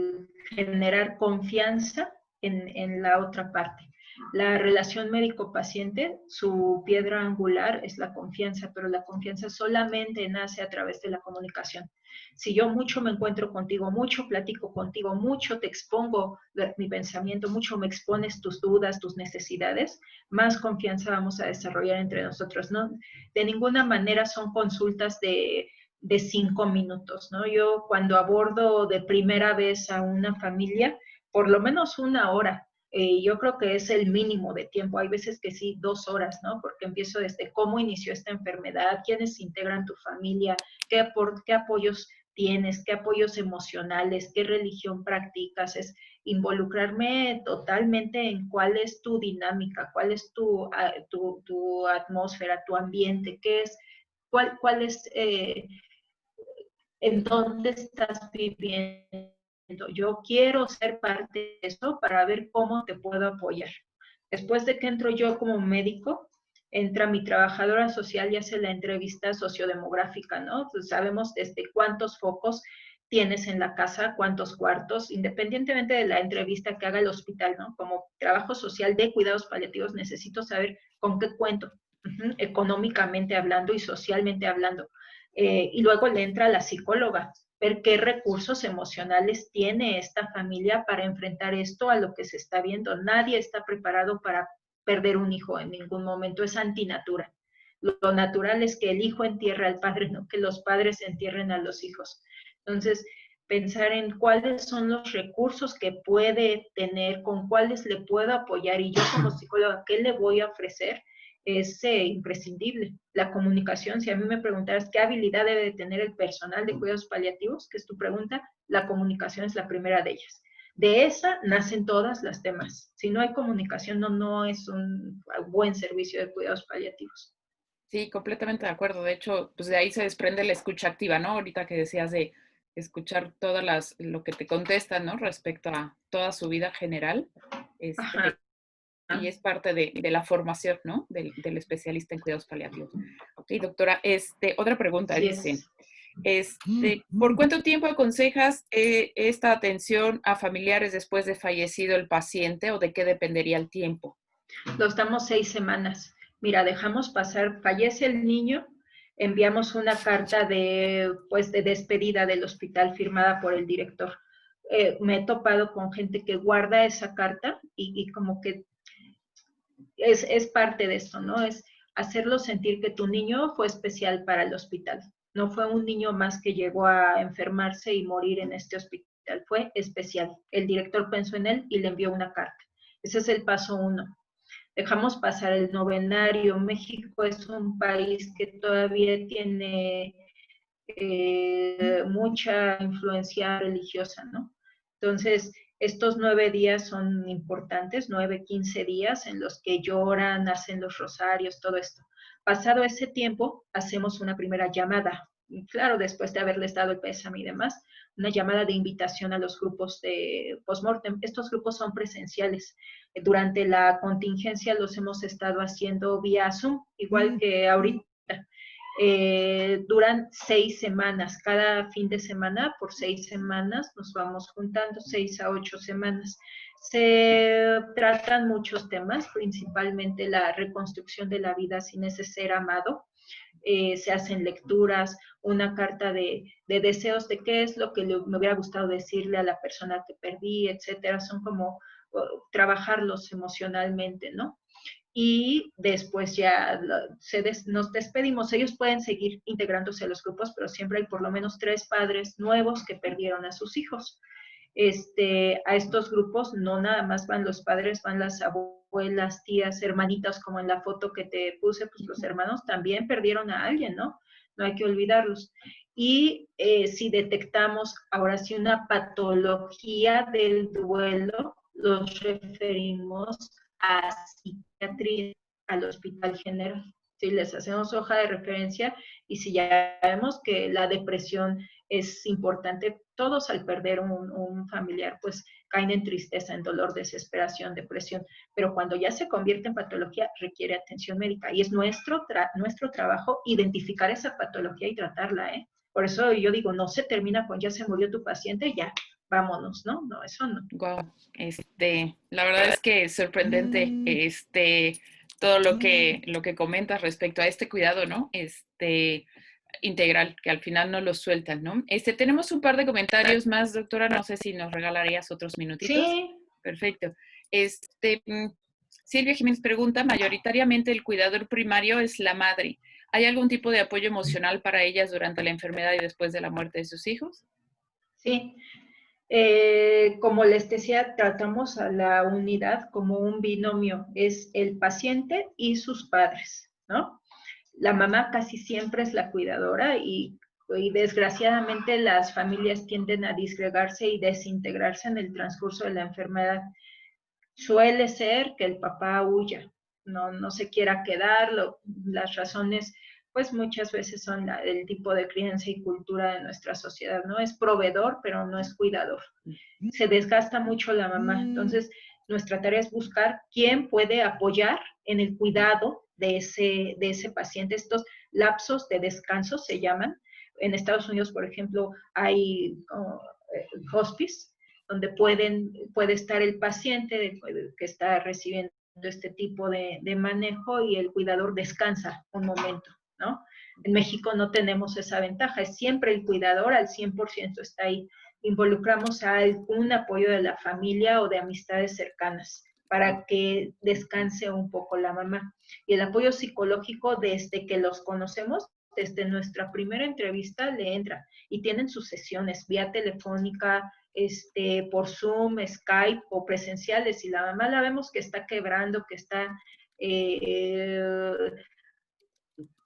generar confianza en la otra parte. La relación médico-paciente, su piedra angular es la confianza, pero la confianza solamente nace a través de la comunicación. Si yo mucho me encuentro contigo, mucho platico contigo, mucho te expongo mi pensamiento, mucho me expones tus dudas, tus necesidades, más confianza vamos a desarrollar entre nosotros, ¿no? De ninguna manera son consultas de 5 minutos, ¿no? Yo cuando abordo de primera vez a una familia, por lo menos 1 hora, yo creo que es el mínimo de tiempo. Hay veces que sí, 2 horas, ¿no? Porque empiezo desde cómo inició esta enfermedad, quiénes integran tu familia, qué apoyos tienes, qué apoyos emocionales, qué religión practicas, es involucrarme totalmente en cuál es tu dinámica, cuál es tu atmósfera, tu ambiente, qué es, cuál es, en dónde estás viviendo. Yo quiero ser parte de eso para ver cómo te puedo apoyar. Después de que entro yo como médico, entra mi trabajadora social y hace la entrevista sociodemográfica, ¿no? Pues sabemos desde cuántos focos tienes en la casa, cuántos cuartos, independientemente de la entrevista que haga el hospital, ¿no? Como trabajo social de cuidados paliativos necesito saber con qué cuento, económicamente hablando y socialmente hablando. Y luego le entra la psicóloga, ver qué recursos emocionales tiene esta familia para enfrentar esto a lo que se está viendo. Nadie está preparado para perder un hijo en ningún momento, es antinatura. Lo natural es que el hijo entierre al padre, no que los padres entierren a los hijos. Entonces, pensar en cuáles son los recursos que puede tener, con cuáles le puedo apoyar y yo como psicóloga, ¿qué le voy a ofrecer? Es imprescindible. La comunicación, si a mí me preguntaras qué habilidad debe de tener el personal de cuidados paliativos, que es tu pregunta, la comunicación es la primera de ellas. De esa nacen todas las demás. Si no hay comunicación, no es un buen servicio de cuidados paliativos. Sí, completamente de acuerdo. De hecho, pues de ahí se desprende la escucha activa, ¿no? Ahorita que decías de escuchar lo que te contestan, ¿no? Respecto a toda su vida general. Y es parte de la formación, ¿no? Del especialista en cuidados paliativos. Ok, doctora, otra pregunta, sí, dice, ¿por cuánto tiempo aconsejas esta atención a familiares después de fallecido el paciente o de qué dependería el tiempo? Los damos 6 semanas. Mira, dejamos pasar, fallece el niño, enviamos una carta de despedida del hospital firmada por el director. Me he topado con gente que guarda esa carta y como que es parte de esto, ¿no? Es hacerlo sentir que tu niño fue especial para el hospital. No fue un niño más que llegó a enfermarse y morir en este hospital. hospital, fue especial. El director pensó en él y le envió una carta. Ese es el paso 1. Dejamos pasar el novenario. México es un país que todavía tiene mucha influencia religiosa, ¿no? Entonces, estos 9 días son importantes, 9, 15 días en los que lloran, hacen los rosarios, todo esto. Pasado ese tiempo, hacemos una primera llamada. Y claro, después de haberles dado el pésame y demás, una llamada de invitación a los grupos de postmortem. Estos grupos son presenciales. Durante la contingencia los hemos estado haciendo vía Zoom, igual que ahorita. Duran 6 semanas, cada fin de semana, por 6 semanas nos vamos juntando, 6 a 8 semanas. Se tratan muchos temas, principalmente la reconstrucción de la vida sin ese ser amado. Se hacen lecturas, una carta de deseos de qué es lo que me hubiera gustado decirle a la persona que perdí, etcétera. Son como trabajarlos emocionalmente, ¿no? Y después ya nos despedimos. Ellos pueden seguir integrándose a los grupos, pero siempre hay por lo menos 3 padres nuevos que perdieron a sus hijos. A estos grupos no nada más van los padres, van las abuelas, tías, hermanitas, como en la foto que te puse, pues los hermanos también perdieron a alguien, ¿no? No hay que olvidarlos. Y si detectamos ahora sí una patología del duelo, los referimos a psiquiatría, al hospital general. Si les hacemos hoja de referencia y si ya vemos que la depresión es importante, todos al perder un familiar pues caen en tristeza, en dolor, desesperación, depresión, pero cuando ya se convierte en patología requiere atención médica y es nuestro trabajo identificar esa patología y tratarla, ¿eh? Por eso yo digo, no se termina con ya se murió tu paciente, ya, vámonos, ¿no? No, eso no. Wow, la verdad es que es sorprendente, todo lo que comentas respecto a este cuidado, ¿no? Integral, que al final no lo sueltan, ¿no? Tenemos un par de comentarios más, doctora, no sé si nos regalarías otros minutitos. Sí. Perfecto. Silvia Jiménez pregunta, mayoritariamente el cuidador primario es la madre. ¿Hay algún tipo de apoyo emocional para ellas durante la enfermedad y después de la muerte de sus hijos? Sí. Como les decía, tratamos a la unidad como un binomio, es el paciente y sus padres, ¿no? La mamá casi siempre es la cuidadora y desgraciadamente las familias tienden a disgregarse y desintegrarse en el transcurso de la enfermedad. Suele ser que el papá huya, no se quiera quedar, las razones pues muchas veces son el tipo de crianza y cultura de nuestra sociedad, ¿no? Es proveedor, pero no es cuidador. Se desgasta mucho la mamá, entonces nuestra tarea es buscar quién puede apoyar en el cuidado de ese paciente. Estos lapsos de descanso se llaman. En Estados Unidos, por ejemplo, hay hospice, donde puede estar el paciente que está recibiendo este tipo de manejo y el cuidador descansa un momento, ¿no? En México no tenemos esa ventaja, es siempre el cuidador al 100% está ahí. Involucramos a algún apoyo de la familia o de amistades cercanas para que descanse un poco la mamá. Y el apoyo psicológico desde que los conocemos, desde nuestra primera entrevista le entra y tienen sus sesiones vía telefónica, por Zoom, Skype o presenciales. Y la mamá la vemos que está quebrando, que está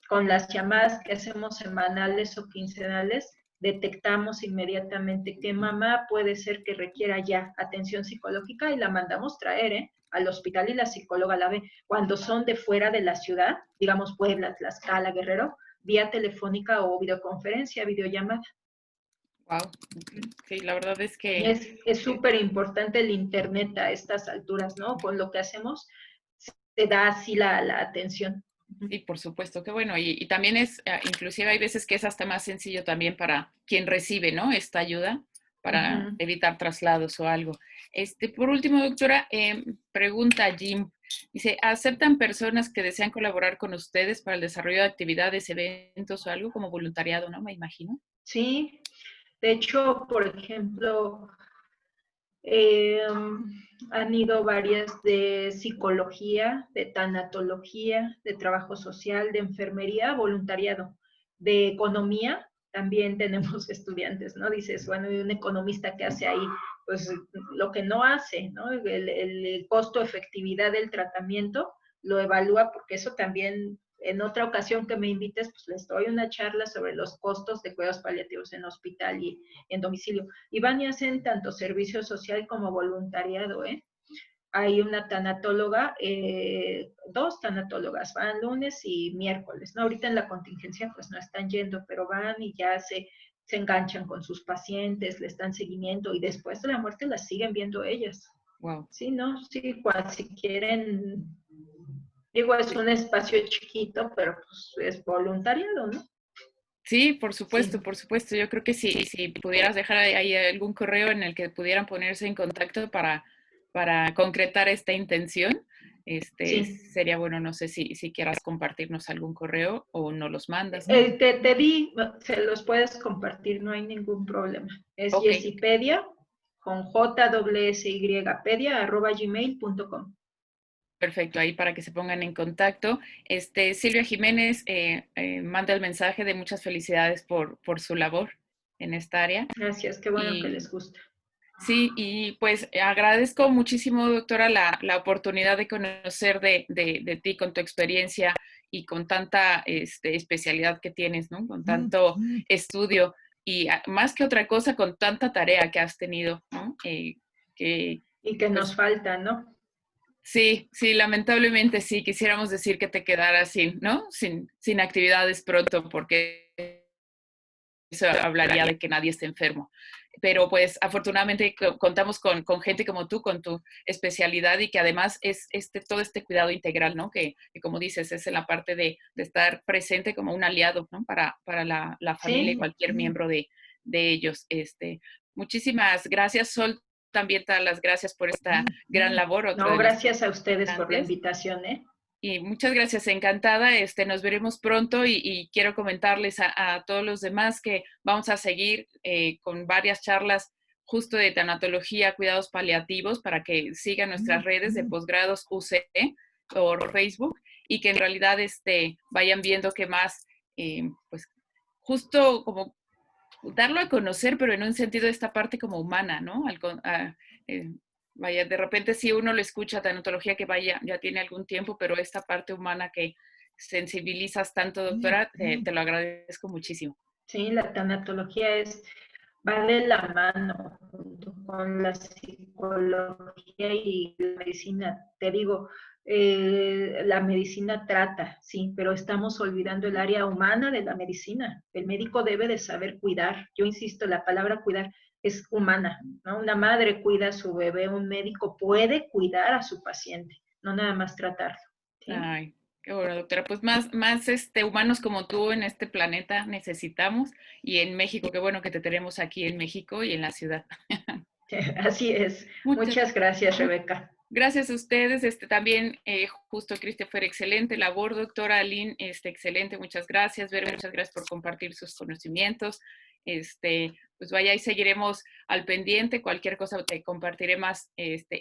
con las llamadas que hacemos semanales o quincenales, detectamos inmediatamente que mamá puede ser que requiera ya atención psicológica y la mandamos traer al hospital y la psicóloga la ve. Cuando son de fuera de la ciudad, digamos Puebla, Tlaxcala, Guerrero, vía telefónica o videoconferencia, videollamada. Wow, sí, la verdad es que... Es súper importante el internet a estas alturas, ¿no? Con lo que hacemos se da así la atención. Sí, por supuesto, qué bueno. Y también inclusive hay veces que es hasta más sencillo también para quien recibe, ¿no? Esta ayuda para evitar traslados o algo. Por último, doctora, pregunta Jim, dice, ¿aceptan personas que desean colaborar con ustedes para el desarrollo de actividades, eventos o algo como voluntariado, no? Me imagino. Sí, de hecho, por ejemplo, han ido varias de psicología, de tanatología, de trabajo social, de enfermería, voluntariado, de economía. también tenemos estudiantes, ¿no? Dices, bueno, ¿y un economista qué hace ahí? Pues lo que no hace, ¿no? El costo-efectividad del tratamiento lo evalúa, porque eso también, en otra ocasión que me invites, pues les doy una charla sobre los costos de cuidados paliativos en hospital y en domicilio. Y van y hacen tanto servicio social como voluntariado, ¿eh? Hay una tanatóloga, dos tanatólogas, van lunes y miércoles, ¿no? Ahorita en la contingencia pues no están yendo, pero van y ya se enganchan con sus pacientes, les dan seguimiento y después de la muerte las siguen viendo ellas. Wow. Sí, ¿no? Sí, si quieren, digo, es un espacio chiquito, pero pues es voluntariado, ¿no? Sí, por supuesto, Sí. por supuesto. Yo creo que si pudieras dejar ahí algún correo en el que pudieran ponerse en contacto para concretar esta intención, Sí. sería bueno. No sé si quieras compartirnos algún correo o no los mandas, ¿no? El que te di, se los puedes compartir, no hay ningún problema. Es Ok, Jessipedia, con JSY, pedia@gmail.com. perfecto. Ahí para que se pongan en contacto. Silvia Jiménez manda el mensaje de muchas felicidades por su labor en esta área. Gracias, qué bueno que Y les gusta. sí, y pues agradezco muchísimo, doctora, la oportunidad de conocer de ti con tu experiencia y con tanta especialidad que tienes, ¿no? Con tanto estudio y más que otra cosa, con tanta tarea que has tenido, ¿no? Que Y que nos pues falta, ¿no? sí, sí, lamentablemente sí, quisiéramos decir que te quedaras sin, ¿no? Sin actividades pronto, porque eso hablaría de que nadie esté enfermo. Pero pues afortunadamente contamos con gente como tú, con tu especialidad y que además es todo este cuidado integral, ¿no? Que como dices, es en la parte de estar presente como un aliado, ¿no? Para la familia y Sí. cualquier miembro de ellos. Muchísimas gracias, Sol. También te das las gracias por esta gran labor, otro No, de nuestros gracias a ustedes por la estudiantes. invitación, ¿eh? Y muchas gracias, encantada. Nos veremos pronto y quiero comentarles a todos los demás que vamos a seguir con varias charlas justo de tanatología, cuidados paliativos, para que sigan nuestras redes de posgrados UCE por Facebook y que en realidad vayan viendo que más, pues justo como darlo a conocer, pero en un sentido de esta parte como humana, ¿no? Eh, vaya, de repente si uno lo escucha, tanatología que vaya, ya tiene algún tiempo, pero esta parte humana que sensibilizas tanto, doctora, te lo agradezco muchísimo. Sí, la tanatología va de la mano junto con la psicología y la medicina. Te digo, la medicina trata, sí, pero estamos olvidando el área humana de la medicina. El médico debe de saber cuidar. Yo insisto, la palabra cuidar es humana, ¿no? Una madre cuida a su bebé, un médico puede cuidar a su paciente, no nada más tratarlo, ¿sí? Ay, qué bueno, doctora. Pues más humanos como tú en este planeta necesitamos y en México, qué bueno que te tenemos aquí en México y en la ciudad. Así es. Muchas, Muchas gracias, Rebeca. gracias a ustedes. También, justo Christopher, excelente labor, doctora Aline, excelente, muchas gracias. Vero, muchas gracias por compartir sus conocimientos. Pues vaya, y seguiremos al pendiente. Cualquier cosa te compartiré más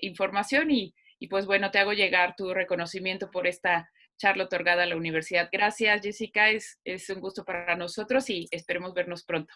información y pues bueno, te hago llegar tu reconocimiento por esta charla otorgada a la universidad. Gracias, Jessica. Es un gusto para nosotros y esperemos vernos pronto.